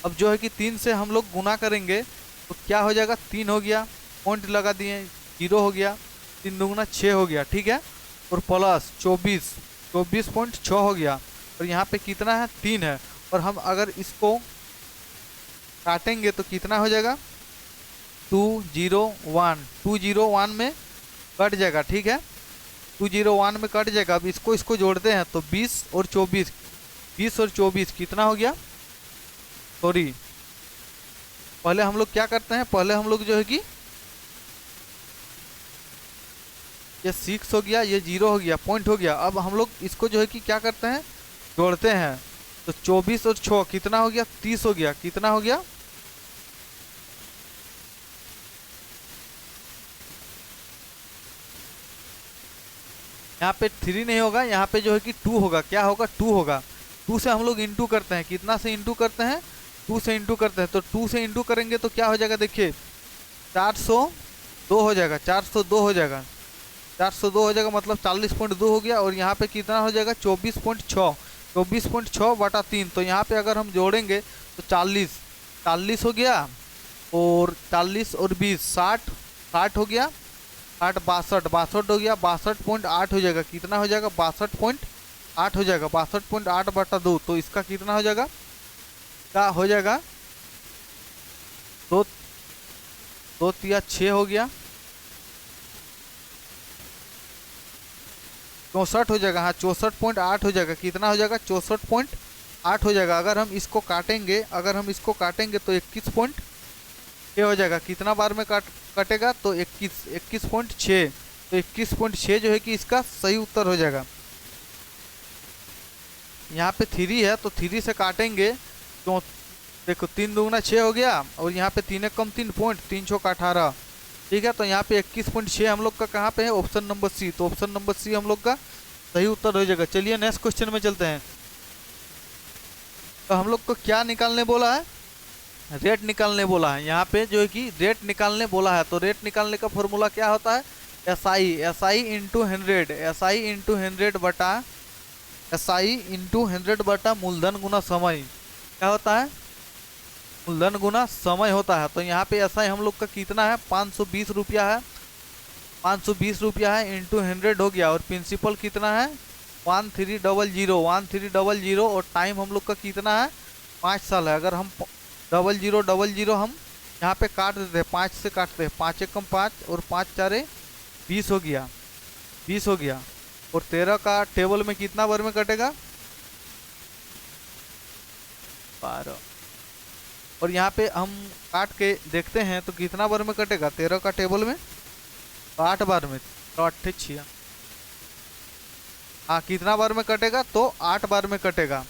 अब जो है कि 3 से हम लोग गुना करेंगे तो क्या हो जाएगा, 3 हो गया, पॉइंट लगा दिए, 0 हो गया, 3 दूगुना 6 हो गया, ठीक है, और प्लस 24.6 हो गया, और यहाँ पे कितना है 3 है, और हम अगर इसको काटेंगे तो कितना हो जाएगा 201 में कट जाएगा, ठीक है, 201 में कट जाएगा। अब इसको जोड़ते हैं तो 20 और 24 कितना हो गया, सॉरी पहले हम लोग क्या करते हैं, पहले हम लोग जो है कि ये 6 हो गया, ये 0 हो गया, पॉइंट हो गया। अब हम लोग इसको जो है कि क्या करते हैं, जोड़ते हैं, तो 24 और 6 कितना हो गया, 30 हो गया, कितना हो गया, यहाँ पे 3 नहीं होगा, यहाँ पे जो है कि 2 होगा, क्या होगा 2 होगा। 2 से हम लोग इंटू करते हैं, कितना से इंटू करते हैं, 2 से इंटू करते हैं, तो 2 से इंटू करेंगे तो क्या हो जाएगा, देखिए 402 हो जाएगा, 402 हो जाएगा, 402 हो जाएगा, मतलब 40.2 हो गया, और यहाँ पे कितना हो जाएगा 24.6 बटा 3। तो यहाँ पे अगर हम जोड़ेंगे तो 40 हो गया, और 40 और 20 60 हो गया, 62 हो गया, 62.8 हो जाएगा, कितना हो जाएगा 62.8 हो जाएगा, 62.8 बटा 2। तो इसका कितना हो जाएगा, क्या हो जाएगा, 2 3 6 हो गया, 64 हो जाएगा, हाँ 64.8 हो जाएगा, कितना हो जाएगा 64.8 हो जाएगा। अगर हम इसको काटेंगे तो 21.6 हो जाएगा, कितना बार में कटेगा, तो 21.6, तो 21.6 जो है कि इसका सही उत्तर हो जाएगा। यहाँ पे 3 है, तो 3 से काटेंगे तो देखो 3 दूगुना 6 हो गया, और यहाँ पे 3 कम 3 पॉइंट, 3 6 का 18, ठीक है, तो यहाँ पे 21.6 हम लोग का कहाँ पे है, ऑप्शन नंबर सी, तो ऑप्शन नंबर सी हम लोग का सही उत्तर हो जाएगा। चलिए नेक्स्ट क्वेश्चन में चलते हैं। तो हम लोग को क्या निकालने बोला है, रेट निकालने बोला है। यहाँ पे जो है कि रेट निकालने बोला है, तो रेट निकालने का फॉर्मूला क्या होता है, SI इंटू 100 बटा मूलधन गुना समय, क्या होता है, मूलधन गुना समय होता है। तो यहाँ पे SI हम लोग का कितना है 520 रुपया है, 520 रुपया है, इंटू 100 हो गया, और प्रिंसिपल कितना है 1300, और टाइम हम लोग का कितना है 5 साल है। अगर हम 0000 हम यहाँ पे काट देते हैं, 5 से काटते हैं, 5 एकम 5 और 5 4 20 हो गया, 20 हो गया, और 13 का टेबल में कितना बार में कटेगा 12, और यहाँ पे हम काट के देखते हैं तो कितना बार में कटेगा 13 का टेबल में, तो 8 बार में, तो 8 6, हाँ कितना बार में कटेगा, तो 8 बार में कटेगा,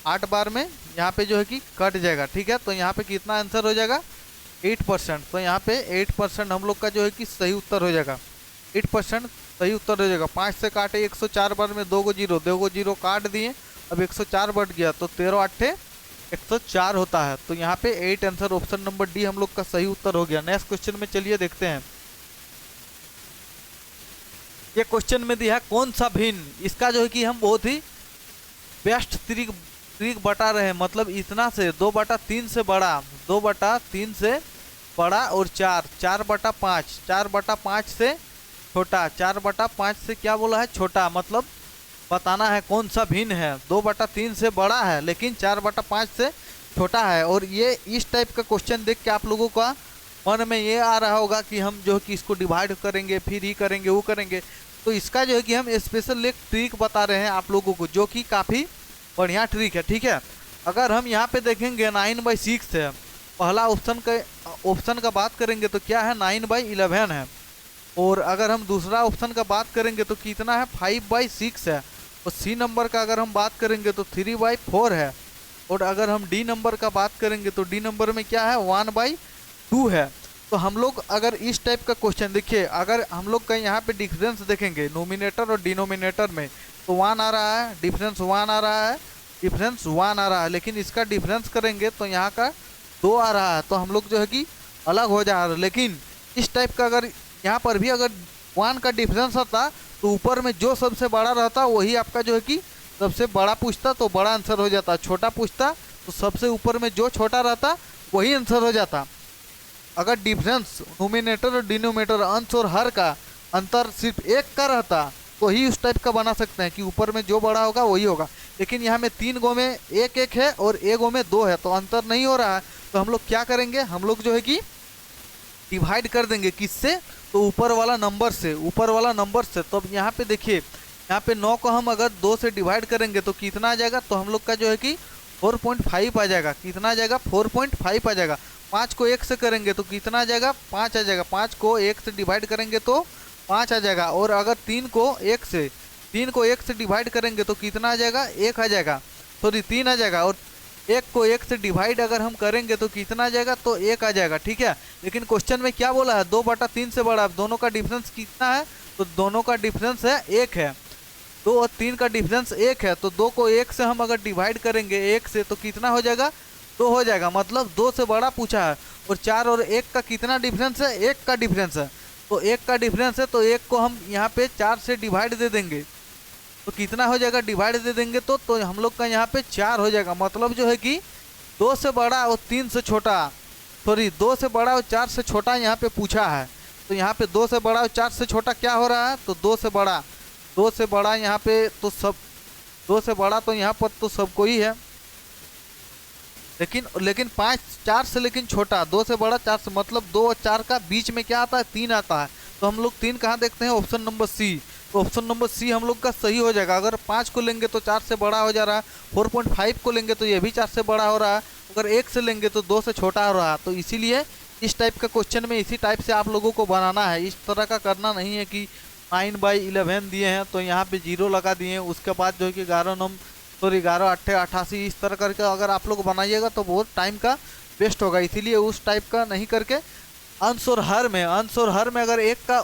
8 बार में यहाँ पे जो है कि कट जाएगा, ठीक है। तो यहाँ पे कितना आंसर हो जाएगा 8%, तो यहाँ पे 8% हम लोग का जो है कि सही उत्तर हो जाएगा, 8% सही उत्तर हो जाएगा। 5 से काटे 104 बार में 2 को 0 काट दिए, अब 104 बढ़ गया, तो 13 8 104 होता है। तो यहाँ पे 8 आंसर ऑप्शन नंबर डी हम लोग का सही उत्तर हो गया। नेक्स्ट क्वेश्चन में चलिए देखते हैं। ये क्वेश्चन में दिया है कौन सा भिन्न, इसका जो है कि हम बहुत ही बेस्ट त्रिक बता रहे हैं, मतलब इतना से 2/3 से बड़ा, 2/3 से बड़ा, और 4 4/5 से छोटा, 4/5 से क्या बोला है, छोटा, मतलब बताना है कौन सा भिन्न है। 2/3 से बड़ा है लेकिन 4/5 से छोटा है। और ये इस टाइप का क्वेश्चन देख के आप लोगों का मन में ये आ रहा होगा कि हम जो है कि इसको डिवाइड करेंगे, फिर ही करेंगे, वो करेंगे। तो इसका जो है कि हम स्पेशल एक ट्रिक बता रहे हैं आप लोगों को, जो कि काफ़ी बढ़िया ट्रिक है, ठीक है। अगर हम यहाँ पे देखेंगे 9/6 है, पहला ऑप्शन का बात करेंगे तो क्या है, 9/11 है। और अगर हम दूसरा ऑप्शन का बात करेंगे तो कितना है, 5/6 है। और सी नंबर का अगर हम बात करेंगे तो 3/4 है। और अगर हम डी नंबर का बात करेंगे तो डी नंबर में क्या है, 1/2 है। तो हम लोग अगर इस टाइप का क्वेश्चन देखिए, अगर हम लोग कहीं यहाँ पे डिफरेंस देखेंगे नोमिनेटर और डिनोमिनेटर में, तो 1 आ रहा है, डिफरेंस 1 आ रहा है, डिफरेंस 1 आ रहा है। लेकिन इसका डिफरेंस करेंगे तो यहाँ का 2 आ रहा है, तो हम लोग जो है कि अलग हो जा रहा है। लेकिन इस टाइप का अगर यहाँ पर भी अगर 1 का डिफरेंस आता तो ऊपर में जो सबसे बड़ा रहता वही आपका जो है कि सबसे बड़ा पूछता तो बड़ा आंसर हो जाता, छोटा पूछता तो सबसे ऊपर में जो छोटा रहता वही आंसर हो जाता। अगर डिफरेंस नोमिनेटर और डिनोमिनेटर, अंश और हर का अंतर सिर्फ एक का रहता तो ही उस टाइप का बना सकते हैं कि ऊपर में जो बड़ा होगा वही होगा। लेकिन यहाँ में 3 गो में 1 है और 1 गो में 2 है, तो अंतर नहीं हो रहा है। तो हम लोग क्या करेंगे, हम लोग जो है कि डिवाइड कर देंगे किससे, तो ऊपर वाला नंबर से, ऊपर वाला नंबर से। तो अब यहाँ पे देखिए, यहाँ पे 9 को हम अगर 2 से डिवाइड करेंगे तो कितना आ जाएगा, तो हम लोग का जो है कि 4.5 आ जाएगा। कितना आ जाएगा, 4.5 आ जाएगा। 5 को 1 से करेंगे तो कितना आ जाएगा, 5 आ जाएगा। 5 को 1 से डिवाइड करेंगे तो 5 आ जाएगा। और अगर 3 को 1 से डिवाइड करेंगे तो कितना आ जाएगा, 1 आ जाएगा, सॉरी 3 आ जाएगा। और 1 को 1 से डिवाइड अगर हम करेंगे तो कितना आ जाएगा, तो 1 आ जाएगा, ठीक है। लेकिन क्वेश्चन में क्या बोला है, 2/3 से बड़ा, दोनों का डिफरेंस कितना है, तो दोनों का डिफरेंस है 1 है। 2 और 3 का डिफरेंस 1 है, तो 2 को 1 से हम अगर डिवाइड करेंगे 1 से तो कितना हो जाएगा, 2 हो जाएगा, मतलब 2 से बड़ा पूछा है। और 4 और 1 का कितना डिफरेंस है, 1 का डिफरेंस है, तो 1 का डिफरेंस है, तो 1 को हम यहाँ पे 4 से डिवाइड दे देंगे तो कितना हो जाएगा, डिवाइड दे देंगे तो हम लोग का यहाँ पे 4 हो जाएगा। मतलब जो है कि 2 से बड़ा और 3 से छोटा, सॉरी 2 से बड़ा और 4 से छोटा यहाँ पे पूछा है। तो यहाँ पे 2 से बड़ा और 4 से छोटा क्या हो रहा है, तो 2 से बड़ा यहाँ पे तो सब, 2 से बड़ा तो यहाँ पर तो सबको ही है। लेकिन 4 से लेकिन छोटा, 2 से बड़ा 4 से, मतलब 2 और 4 का बीच में क्या आता है, 3 आता है। तो हम लोग 3 कहाँ देखते हैं, ऑप्शन नंबर सी। तो ऑप्शन नंबर सी हम लोग का सही हो जाएगा। अगर 5 को लेंगे तो 4 से बड़ा हो जा रहा है, 4.5 को लेंगे तो ये भी 4 से बड़ा हो रहा है, अगर 1 से लेंगे तो 2 से छोटा हो रहा है। तो इसीलिए इस टाइप का क्वेश्चन में इसी टाइप से आप लोगों को बनाना है। इस तरह का करना नहीं है कि 9/11 दिए हैं तो यहाँ पे 0 लगा दिए हैं, उसके बाद जो है कि 11 8 88 इस तरह करके अगर आप लोग बनाइएगा तो बहुत टाइम का वेस्ट होगा। इसीलिए उस टाइप का नहीं करके अंश और हर में अगर 1 का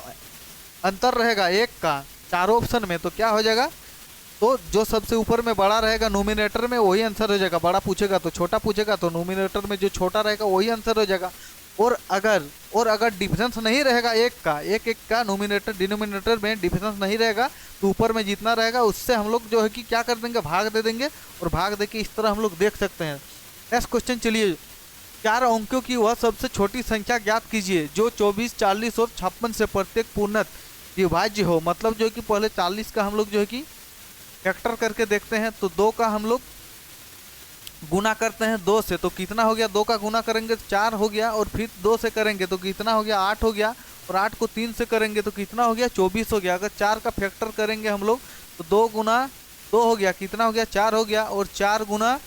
अंतर रहेगा, 1 का चारों ऑप्शन में, तो क्या हो जाएगा, तो जो सबसे ऊपर में बड़ा रहेगा नोमिनेटर में वही आंसर हो जाएगा। बड़ा पूछेगा तो छोटा पूछेगा तो नोमिनेटर में जो छोटा रहेगा वही आंसर हो जाएगा। और अगर डिफरेंस नहीं रहेगा 1 का नोमिनेटर डिनोमिनेटर में डिफरेंस नहीं रहेगा तो ऊपर में जितना रहेगा उससे हम लोग जो है कि क्या कर देंगे, भाग दे देंगे। और भाग दे के इस तरह हम लोग देख सकते हैं। नेक्स्ट क्वेश्चन चलिए, 4 अंकों की वह सबसे छोटी संख्या ज्ञात कीजिए जो 24, 40 और 56 से प्रत्येक पूर्णत विभाज्य हो। मतलब जो कि पहले 40 का हम लोग जो है कि फैक्टर करके देखते हैं, तो 2 का हम लोग गुना करते हैं 2 से, तो कितना हो गया, 2 का गुना करेंगे तो 4 हो गया। और फिर 2 से करेंगे तो कितना हो गया, 8 हो गया। और 8 को 3 से करेंगे तो कितना हो गया, 24 हो गया। अगर 4 का फैक्टर करेंगे हम लोग तो 2 गुना 2 हो गया, कितना हो गया, 4 हो गया। और 4 गुना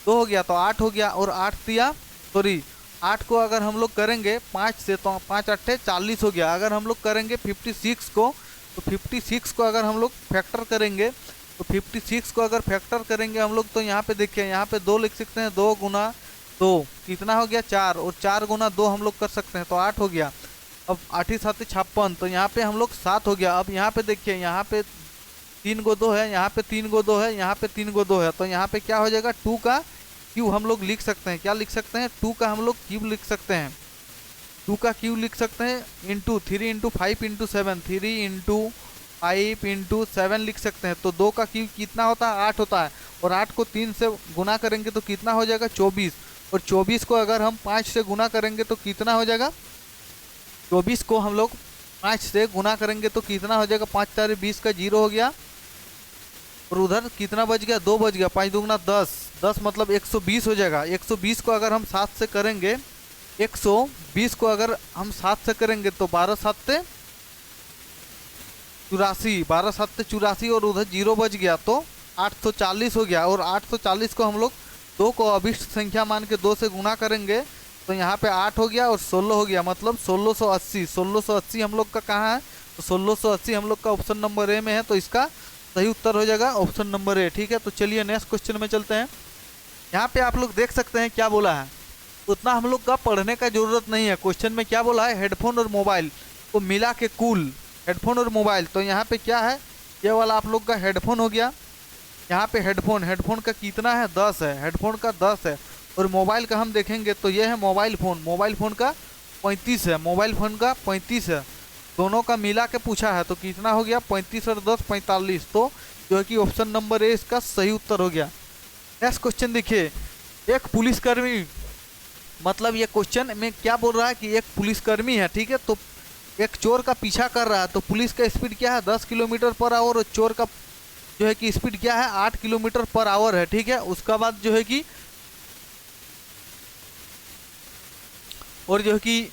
2 हो गया तो 8 हो गया। और 8 को अगर हम लोग करेंगे 5 से तो 5 8 40 हो गया। अगर हम लोग करेंगे 56 को, तो 56 को अगर हम लोग फैक्टर करेंगे तो 56 को अगर फैक्टर करेंगे हम लोग तो यहाँ पे देखिए, यहाँ पे 2 लिख सकते हैं, 2 गुना 2 कितना हो गया, 4। और 4 गुना 2 हम लोग कर सकते हैं तो 8 हो गया। अब 8 7 56, तो यहाँ पे हम लोग 7 हो गया। अब यहाँ पे देखिए, यहाँ पे 3 गो 2 है, यहाँ पे 3 गो 2 है, यहाँ पे 3 गो 2 है, तो यहाँ पे क्या हो जाएगा, 2 का क्यूब हम लोग लिख सकते हैं। क्या लिख सकते हैं, 2 का हम लोग क्यूब लिख सकते हैं। 2 का क्यूब लिख सकते हैं into 3 into 5 into 7, 3 into 5 into 7 लिख सकते हैं। तो 2 का क्यूब कितना होता है, 8 होता है। और 8 को 3 से गुना करेंगे तो कितना हो जाएगा, 24। और 24 को अगर हम 5 से गुना करेंगे तो कितना हो जाएगा, 24 को हम लोग 5 से गुना करेंगे तो कितना हो जाएगा, 5 4 20 का 0 हो गया। और उधर कितना बच गया, 2 बच गया, 5 दूगुना 10, 10 मतलब 120 हो जाएगा। 120 को अगर हम 7 से करेंगे, 120 को अगर हम 7 से करेंगे तो 12 7 से 84, 12 7 से 84 और उधर 0 बच गया तो 840 हो गया। और 840 को हम लोग 2 को अभिष्ट संख्या मान के 2 से गुना करेंगे तो यहाँ पे 8 हो गया और 16 हो गया, मतलब 1680। 1680 हम लोग का कहाँ है, तो 1680 हम लोग का ऑप्शन नंबर ए में है, तो इसका सही उत्तर हो जाएगा ऑप्शन नंबर ए। ठीक है, तो चलिए नेक्स्ट क्वेश्चन में चलते हैं। यहाँ पे आप लोग देख सकते हैं क्या बोला है, उतना हम लोग का पढ़ने का जरूरत नहीं है। क्वेश्चन में क्या बोला है, हेडफोन और मोबाइल को मिला के कुल, हेडफोन और मोबाइल, तो यहाँ पे क्या है, ये वाला आप लोग का हेडफोन हो गया। यहाँ पे हेडफोन का कितना है, 10 है, हेडफोन का 10 है। और मोबाइल का हम देखेंगे तो ये है मोबाइल फ़ोन का 35 है, मोबाइल फ़ोन का 35 है। दोनों का मिला के पूछा है तो कितना हो गया, 35 और 10 45, तो जो है कि ऑप्शन नंबर ए इसका सही उत्तर हो गया। नेक्स्ट क्वेश्चन देखिए, एक पुलिसकर्मी, मतलब ये क्वेश्चन में क्या बोल रहा है कि एक पुलिसकर्मी है, ठीक है, तो एक चोर का पीछा कर रहा है, तो पुलिस का स्पीड क्या है, 10 किलोमीटर पर आवर, और चोर का जो है कि स्पीड क्या है, 8 किलोमीटर पर आवर है। ठीक है, उसका बाद जो है कि और जो है कि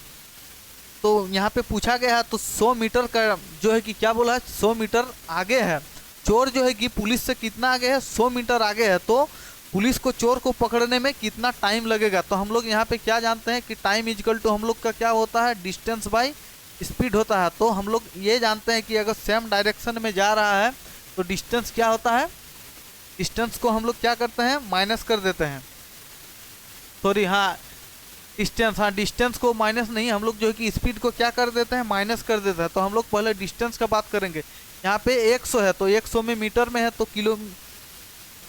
तो यहाँ पे पूछा गया है तो 100 मीटर का जो है कि क्या बोला है, 100 मीटर आगे है चोर, जो है कि पुलिस से कितना आगे है, 100 मीटर आगे है, तो पुलिस को चोर को पकड़ने में कितना टाइम लगेगा। तो हम लोग यहाँ पे क्या जानते हैं कि टाइम इजकल टू हम लोग का क्या होता है, डिस्टेंस बाय स्पीड होता है। तो हम लोग ये जानते हैं कि अगर सेम डायरेक्शन में जा रहा है तो डिस्टेंस क्या होता है, डिस्टेंस को हम लोग क्या करते हैं, माइनस कर देते हैं, सॉरी हाँ डिस्टेंस, हाँ डिस्टेंस को माइनस नहीं, हम लोग जो है कि स्पीड को क्या कर देते हैं, माइनस कर देते हैं। तो हम लोग पहले डिस्टेंस का बात करेंगे। यहाँ पे 100 है तो 100 में मीटर में है तो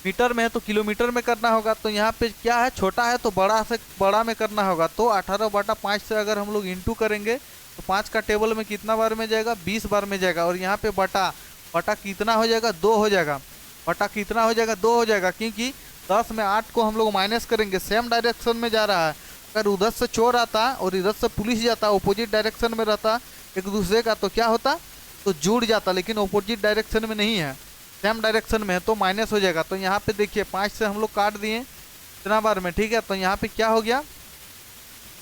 मीटर में है तो किलोमीटर में करना होगा। तो यहाँ पे क्या है, छोटा है तो बड़ा से बड़ा में करना होगा। तो 18/5 से अगर हम लोग इंटू करेंगे तो 5 का टेबल में कितना बार में जाएगा, 20 बार में जाएगा। और यहाँ पे बटा कितना हो जाएगा, 2 हो जाएगा, बटा कितना हो जाएगा, 2 हो जाएगा, क्योंकि 10 में 8 को हम लोग माइनस करेंगे, सेम डायरेक्शन में जा रहा है। अगर उधर से चोर आता और इधर से पुलिस जाता, अपोजिट डायरेक्शन में रहता एक दूसरे का, तो क्या होता, तो जुड़ जाता, लेकिन अपोजिट डायरेक्शन में नहीं है, सेम डायरेक्शन में है, तो माइनस हो जाएगा। तो यहाँ पे देखिए 5 से हम लोग काट दिए इतना बार में, ठीक है। तो यहाँ पे क्या हो गया,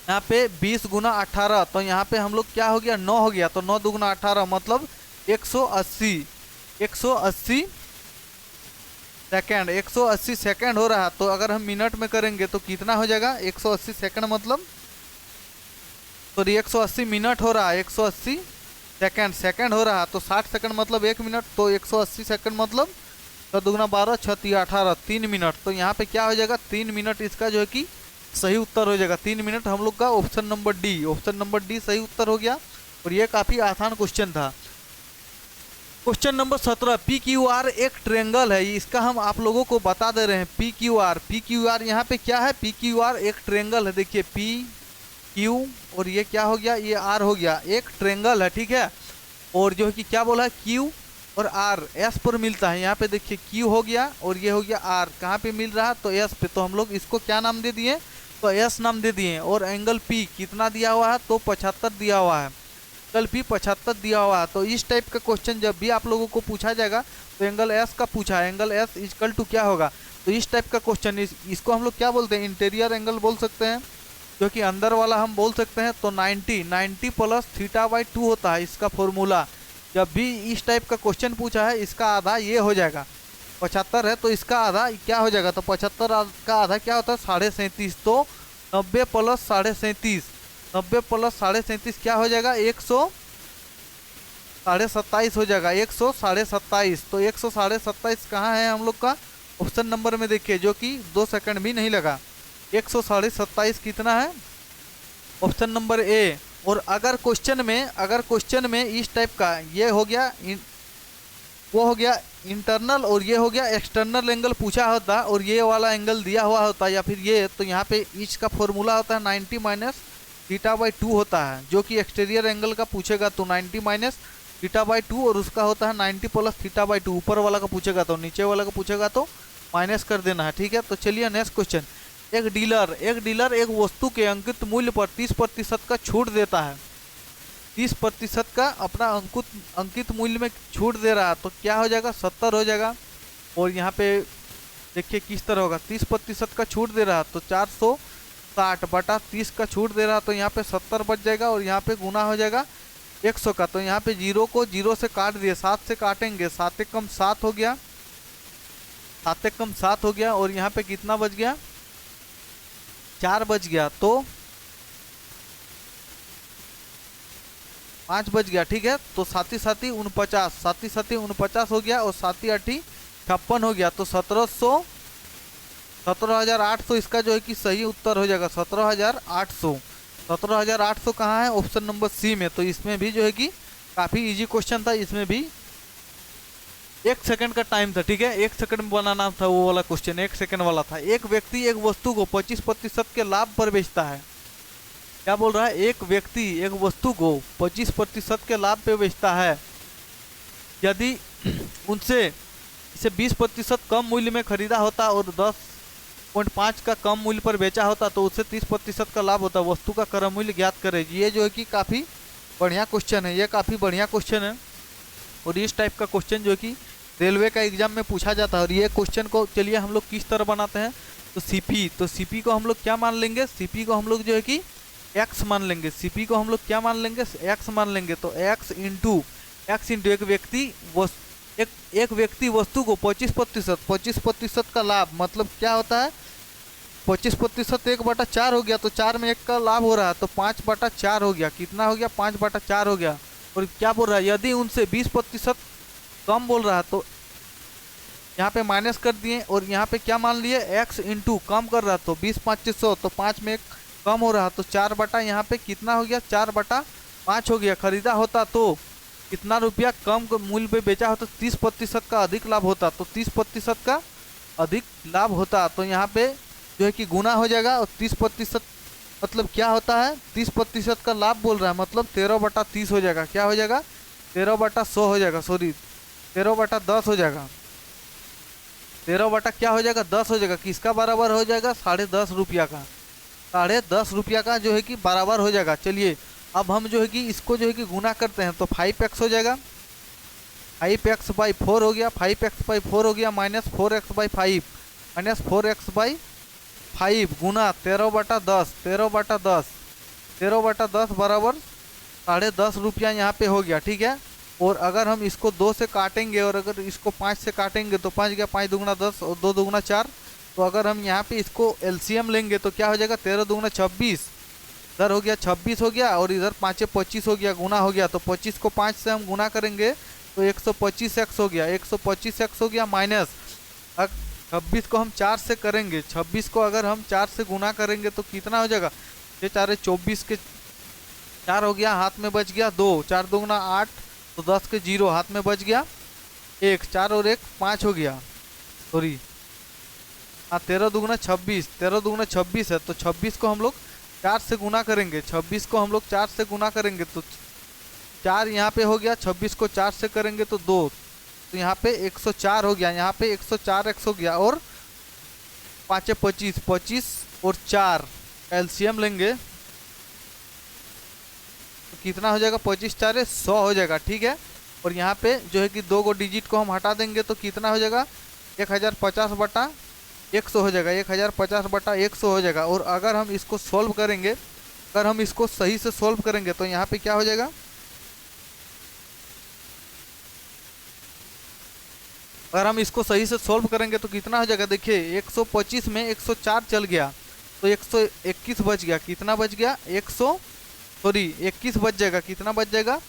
यहाँ पे 20 गुना 18, तो यहाँ पे हम लोग क्या हो गया, 9 हो गया। तो 9 दूगुना 18 मतलब 180 सेकंड, 180 सेकंड हो रहा। तो अगर हम मिनट में करेंगे तो कितना हो जाएगा, 180 सेकंड मतलब, सॉरी 180 मिनट हो रहा है, 180 सेकंड हो रहा, तो 60 सेकंड मतलब 1 मिनट, तो 180 सेकंड मतलब 6 दूगुना 12 6 3 18 3 मिनट। तो यहाँ पे क्या हो जाएगा, 3 मिनट इसका जो है कि सही उत्तर हो जाएगा। 3 मिनट हम लोग का ऑप्शन नंबर डी सही उत्तर हो गया। और ये काफ़ी आसान क्वेश्चन था। क्वेश्चन नंबर 17, PQR एक ट्रेंगल है, इसका हम आप लोगों को बता दे रहे हैं। PQR यहाँ पे क्या है, PQR एक ट्रेंगल है। देखिए PQ और ये क्या हो गया, ये R हो गया, एक ट्रेंगल है, ठीक है। और जो है कि क्या बोला है, Q और R S पर मिलता है। यहाँ पे देखिए Q हो गया और ये हो गया R, कहाँ पे मिल रहा है, तो S पे। तो हम लोग इसको क्या नाम दे दिए, तो S नाम दे दिए। और एंगल P कितना दिया हुआ है, तो 75 दिया हुआ है, एंगल P 75 दिया हुआ है। तो इस टाइप का क्वेश्चन जब भी आप लोगों को पूछा जाएगा तो एंगल S का पूछा है, एंगल S इक्वल टू क्या होगा। तो इस टाइप का क्वेश्चन इसको हम लोग क्या बोलते हैं, इंटीरियर एंगल बोल सकते हैं, जो कि अंदर वाला हम बोल सकते हैं। तो 90 प्लस θ/2 होता है इसका फॉर्मूला। जब भी इस टाइप का क्वेश्चन पूछा है, इसका आधा ये हो जाएगा, 75 है तो इसका आधा क्या हो जाएगा, तो 75 का आधा क्या होता है, 37.5। तो 90 प्लस 37.5, 90 प्लस 37.5 क्या हो जाएगा, 127 हो जाएगा, 127। तो 127 कहाँ है हम लोग का, ऑप्शन नंबर में देखिए, जो कि 2 सेकंड भी नहीं लगा। 127 कितना है, ऑप्शन नंबर ए। और अगर क्वेश्चन में इस टाइप का ये हो गया, वो हो गया इंटरनल और ये हो गया एक्सटर्नल एंगल पूछा होता और ये वाला एंगल दिया हुआ होता या फिर ये, तो यहाँ पे इसका फॉर्मूला होता है 90 माइनस θ/2 होता है, जो कि एक्सटीरियर एंगल का पूछेगा तो 90 माइनस θ/2 और उसका होता है 90 प्लस θ/2। ऊपर वाला का पूछेगा तो नीचे वाला का पूछेगा तो माइनस कर देना है, ठीक है। तो चलिए नेक्स्ट क्वेश्चन, एक डीलर एक वस्तु के अंकित मूल्य पर 30% का छूट देता है। 30% का अपना अंकित मूल्य में छूट दे रहा है, तो क्या हो जाएगा 70 हो जाएगा। और यहाँ पे देखिए किस तरह होगा, 30% का छूट दे रहा तो 460 बटा 30 का छूट दे रहा, तो यहाँ पे 70 बच जाएगा और यहाँ पे गुना हो जाएगा 100 का। तो यहाँ पे 0 को 0 से काट दिए, 7 से काटेंगे, 7 एक कम 7 हो गया, 7 एक कम 7 हो गया। और यहाँ पे कितना बच गया, 4 बच गया, तो 5 बच गया। ठीक है, तो 7 7 49, 7 7 49 हो गया और 7 8 56 हो गया। तो 17,800 इसका जो है कि सही उत्तर हो जाएगा, 17,800। 17,800 कहाँ है, ऑप्शन नंबर सी में। तो इसमें भी जो है कि काफ़ी इजी क्वेश्चन था, इसमें भी 1 सेकंड का टाइम था। ठीक है, 1 सेकंड में बनाना था वो वाला क्वेश्चन, 1 सेकंड वाला था। एक व्यक्ति एक वस्तु को 25% के लाभ पर बेचता है। क्या बोल रहा है, एक व्यक्ति एक वस्तु को 25% के लाभ पे बेचता है। यदि उनसे इसे 20% कम मूल्य में खरीदा होता और 10.5 का कम मूल्य पर बेचा होता तो उससे 30% का लाभ होता। वस्तु का क्रय मूल्य ज्ञात करें। ये जो है कि काफ़ी बढ़िया क्वेश्चन है, ये काफ़ी बढ़िया क्वेश्चन है। और इस टाइप का क्वेश्चन जो है कि रेलवे का एग्जाम में पूछा जाता है। और ये क्वेश्चन को चलिए हम लोग किस तरह बनाते हैं, तो सीपी को हम लोग क्या मान लेंगे, सीपी को हम लोग जो है कि एक्स मान लेंगे। सीपी को हम लोग क्या मान लेंगे, एक्स मान लेंगे। तो एक्स इंटू एक व्यक्ति वस्तु को 25% का लाभ, मतलब क्या होता है 25% 1/4 हो गया, तो 4 में 1 का लाभ हो रहा है, तो 5/4 हो गया। कितना हो गया, 5/4 हो गया। और क्या बोल रहा है, यदि उनसे 20% कम बोल रहा है, तो यहाँ पे माइनस कर दिए और यहाँ पे क्या मान लिए, एक्स इंटू कम कर रहा, तो 20 5 100, तो 5 में 1 कम हो रहा, तो 4 बटा यहाँ पे कितना हो गया, 4/5 हो गया। खरीदा होता तो कितना रुपया कम मूल्य पे बेचा होता, 30% का अधिक लाभ होता, तो 30% का अधिक लाभ होता। तो यहाँ पे जो है कि गुना हो जाएगा और 30% मतलब क्या होता है, 30% का लाभ बोल रहा है, मतलब 13/30 हो जाएगा। क्या हो जाएगा, 13/100 हो जाएगा, सॉरी 13/10 हो जाएगा। 13 बटा क्या हो जाएगा, 10 हो जाएगा। किसका बराबर हो जाएगा, 10.5 रुपया का, 10.5 रुपया का जो है कि बराबर हो जाएगा। चलिए अब हम जो है कि इसको जो है कि गुना करते हैं, तो 5x हो जाएगा, 5x/4 हो गया, 5x/4 हो गया, -4x/5, -4x/5 गुना 13/10, 13/10 बराबर 10.5 रुपया यहाँ पे हो गया। ठीक है, और अगर हम इसको 2 से काटेंगे और अगर इसको 5 से काटेंगे तो 5 गया, 5 दूगुना 10 और 2 दूगुना 4। तो अगर हम यहाँ पे इसको एलसीएम लेंगे तो क्या हो जाएगा, 13 दूगुना 26, इधर हो गया 26 हो गया और इधर 5 25 हो गया, गुना हो गया। तो 25 को 5 से हम गुना करेंगे तो 125x हो गया, 125x हो गया, माइनस 26 को हम 4 से करेंगे, 26 को अगर हम 4 से गुना करेंगे तो कितना हो जाएगा, ये 4 24 के 4 हो गया, हाथ में बच गया 2, 4 दूगुना 8, तो 10 के 0 हाथ में बच गया 1, 4 और 1 5 हो गया, सॉरी हाँ 13 दूगुना 26, 13 दूगुना 26 है। तो 26 को हम लोग 4 से गुना करेंगे, 26 को हम लोग 4 से गुना करेंगे तो 4 यहाँ पे हो गया, 26 को 4 से करेंगे तो 2, तो यहाँ पे 104 हो गया, यहाँ पे 104x हो गया। और 5 25, 25 और 4 एलसीएम लेंगे तो कितना हो जाएगा, 25 4 100 हो जाएगा। ठीक है, और यहाँ पे जो है कि 2 को डिजिट को हम हटा देंगे तो कितना हो जाएगा, 1050/100 हो जाएगा, 1050/100 हो जाएगा। और अगर हम इसको सॉल्व करेंगे, अगर हम इसको सही से सॉल्व करेंगे तो यहाँ पे क्या हो जाएगा, अगर हम इसको सही से सॉल्व करेंगे तो कितना हो जाएगा, देखिए 125 में 104 चल गया तो 121 बच गया, कितना बच गया, 21 बच जाएगा, कितना बच जाएगा,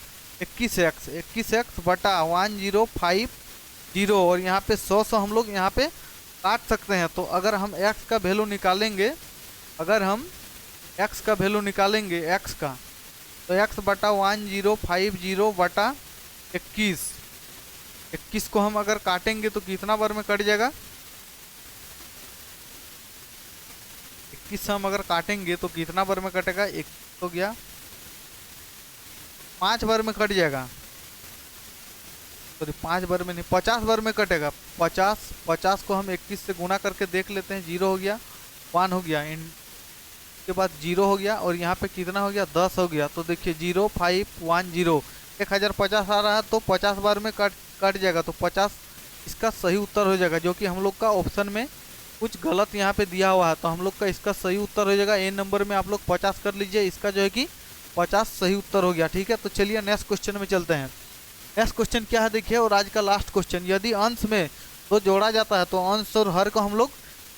21x बटा 1050। और यहाँ पे 100 हम लोग यहाँ पे काट सकते हैं। तो अगर हम x का वैल्यू निकालेंगे, अगर हम x का वैल्यू निकालेंगे x का, तो x बटा 1050 बटा 21 को हम अगर काटेंगे तो कितना बार में कट जाएगा, 21 से हम अगर काटेंगे तो कितना बार में कटेगा, 1 हो गया, 5 बार में कट जाएगा, सॉरी 5 बार में नहीं 50 बार में कटेगा। 50 को हम 21 से गुना करके देख लेते हैं, 0 हो गया, 1 हो गया, उसके बाद 0 हो गया और यहाँ पे कितना हो गया 10 हो गया। तो देखिए 0510 1050 आ रहा है, तो 50 बार में कट जाएगा, तो 50 इसका सही उत्तर हो जाएगा, जो कि हम लोग का ऑप्शन में कुछ गलत यहाँ पे दिया हुआ है। तो हम लोग का इसका सही उत्तर हो जाएगा ए नंबर में आप लोग 50 कर लीजिए, इसका जो है कि 50 सही उत्तर हो गया। ठीक है, तो चलिए नेक्स्ट क्वेश्चन में चलते हैं। नेक्स्ट क्वेश्चन क्या है देखिए, और आज का लास्ट क्वेश्चन, यदि अंश में तो जोड़ा जाता है तो अंश और हर को हम लोग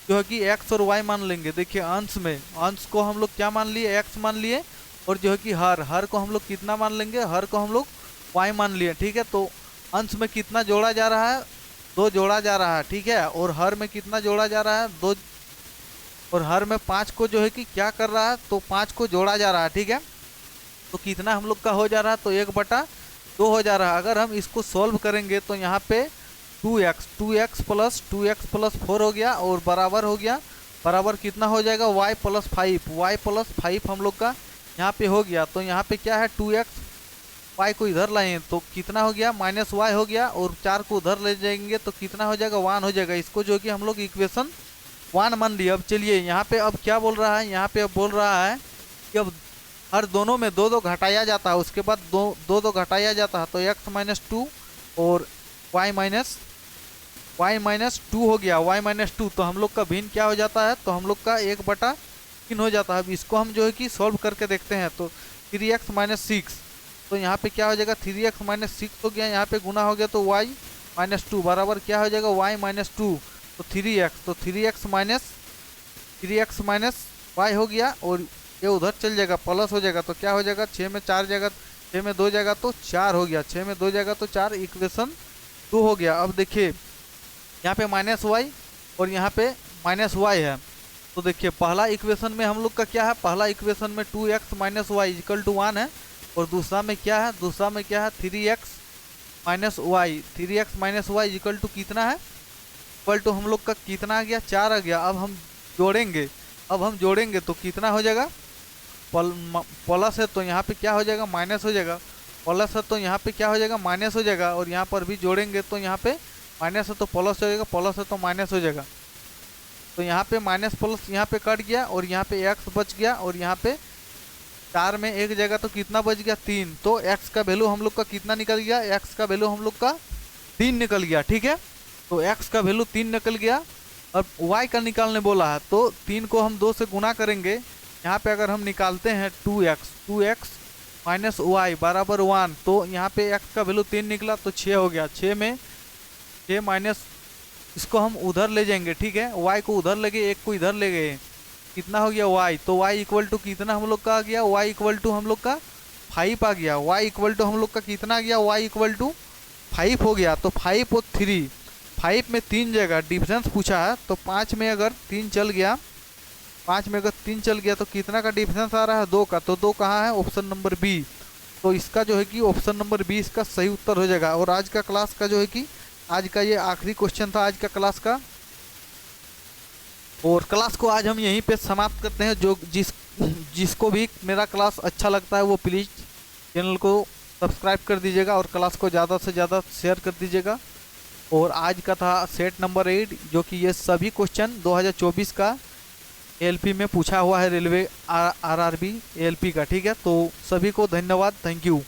जो है कि एक्स और वाई मान लेंगे। देखिए अंश में, अंश को हम लोग क्या मान लिए, एक्स मान लिए, और जो है कि हर को हम लोग कितना मान लेंगे, हर को हम लोग वाई मान लिए। ठीक है, तो अंश में कितना जोड़ा जा रहा है, 2 जोड़ा जा रहा है। ठीक है, और हर में कितना जोड़ा जा रहा है, 2, और हर में 5 को जो है कि क्या कर रहा है, तो 5 को जोड़ा जा रहा है। ठीक है, तो कितना हम लोग का हो जा रहा है, तो 1/2 हो जा रहा है। अगर हम इसको सॉल्व करेंगे तो यहाँ पे 2x प्लस 4 हो गया, और बराबर हो गया, बराबर कितना हो जाएगा y प्लस 5 हम लोग का यहाँ पे हो गया। तो यहाँ पे क्या है 2x, y को इधर लाएं तो कितना हो गया -y हो गया, और 4 को उधर ले जाएंगे तो कितना हो जाएगा 1 हो जाएगा। इसको जो कि हम लोग इक्वेशन 1 मान लिया। अब चलिए यहाँ पे अब क्या बोल रहा है, यहाँ पे अब बोल रहा है कि अब हर दोनों में 2 घटाया जाता है, उसके बाद 2 घटाया जाता है, तो x - 2 और y - 2 हो गया, y - 2, तो हम लोग का भिन्न क्या हो जाता है, तो हम लोग का 1/3 हो जाता है। अब इसको हम जो है कि सॉल्व करके देखते हैं, तो 3x - 6, तो यहाँ पे क्या हो जाएगा 3x - 6 हो गया, यहाँ पे गुना हो गया, तो y - 2 बराबर क्या हो जाएगा y - 2, तो 3x, तो 3x माइनस y हो गया, और ये उधर चल जाएगा, प्लस हो जाएगा, तो क्या हो जाएगा 6 में 4 जगह, 6 में 2 जगह तो 4 हो गया, 6 में 2 जगह तो 4, इक्वेशन 2 हो गया। अब देखिए यहाँ पे -y और यहाँ पे -y है, तो देखिए पहला इक्वेशन में हम लोग का क्या है, पहला इक्वेशन में 2x - y = 1 है, और दूसरा में क्या है, 3x - y = कितना है, इक्वल टू हम लोग का कितना आ गया 4 आ गया। अब हम जोड़ेंगे तो कितना हो जाएगा, प्लस है तो यहाँ पे क्या हो जाएगा माइनस हो जाएगा, प्लस है तो यहाँ पे क्या हो जाएगा माइनस हो जाएगा, और यहाँ पर भी जोड़ेंगे तो यहाँ पे माइनस है तो प्लस हो जाएगा, प्लस है तो माइनस हो जाएगा। तो यहाँ पे माइनस प्लस यहाँ पे कट गया, और यहाँ पे x बच गया, और यहाँ पे 4 में 1 जगह तो कितना बच गया 3, तो x का वैल्यू हम लोग का कितना निकल गया, x का वैल्यू हम लोग का 3 निकल गया। ठीक है, तो x का वैल्यू 3 निकल गया, और y का निकालने बोला है, तो 3 को हम 2 से गुना करेंगे। यहाँ पे अगर हम निकालते हैं 2x माइनस y बराबर 1, तो यहाँ पे x का वैल्यू 3 निकला, तो 6 हो गया, 6 में 6 माइनस, इसको हम उधर ले जाएंगे। ठीक है, y को उधर ले गए, 1 को इधर ले गए, कितना हो गया y, तो y इक्वल टू कितना हम लोग का आ गया, y इक्वल टू हम लोग का 5 आ गया, y इक्वल टू हम लोग का कितना आ गया, y इक्वल टू 5 हो गया। तो 5 और 3, 5 में 3 जगह डिफरेंस पूछा है, तो 5 में अगर 3 चल गया, 5 में अगर 3 चल गया तो कितना का डिफरेंस आ रहा है 2 का, तो 2 कहाँ है, ऑप्शन नंबर बी। तो इसका जो है कि ऑप्शन नंबर बी इसका सही उत्तर हो जाएगा। और आज का क्लास का जो है कि आज का ये आखिरी क्वेश्चन था आज का क्लास का, और क्लास को आज हम यहीं पे समाप्त करते हैं। जो जिसको भी मेरा क्लास अच्छा लगता है वो प्लीज़ चैनल को सब्सक्राइब कर दीजिएगा, और क्लास को ज़्यादा से ज़्यादा शेयर कर दीजिएगा। और आज का था सेट नंबर 8, जो कि ये सभी क्वेश्चन 2024 का एएलपी में पूछा हुआ है, रेलवे आरआरबी एएलपी का। ठीक है, तो सभी को धन्यवाद, थैंक यू।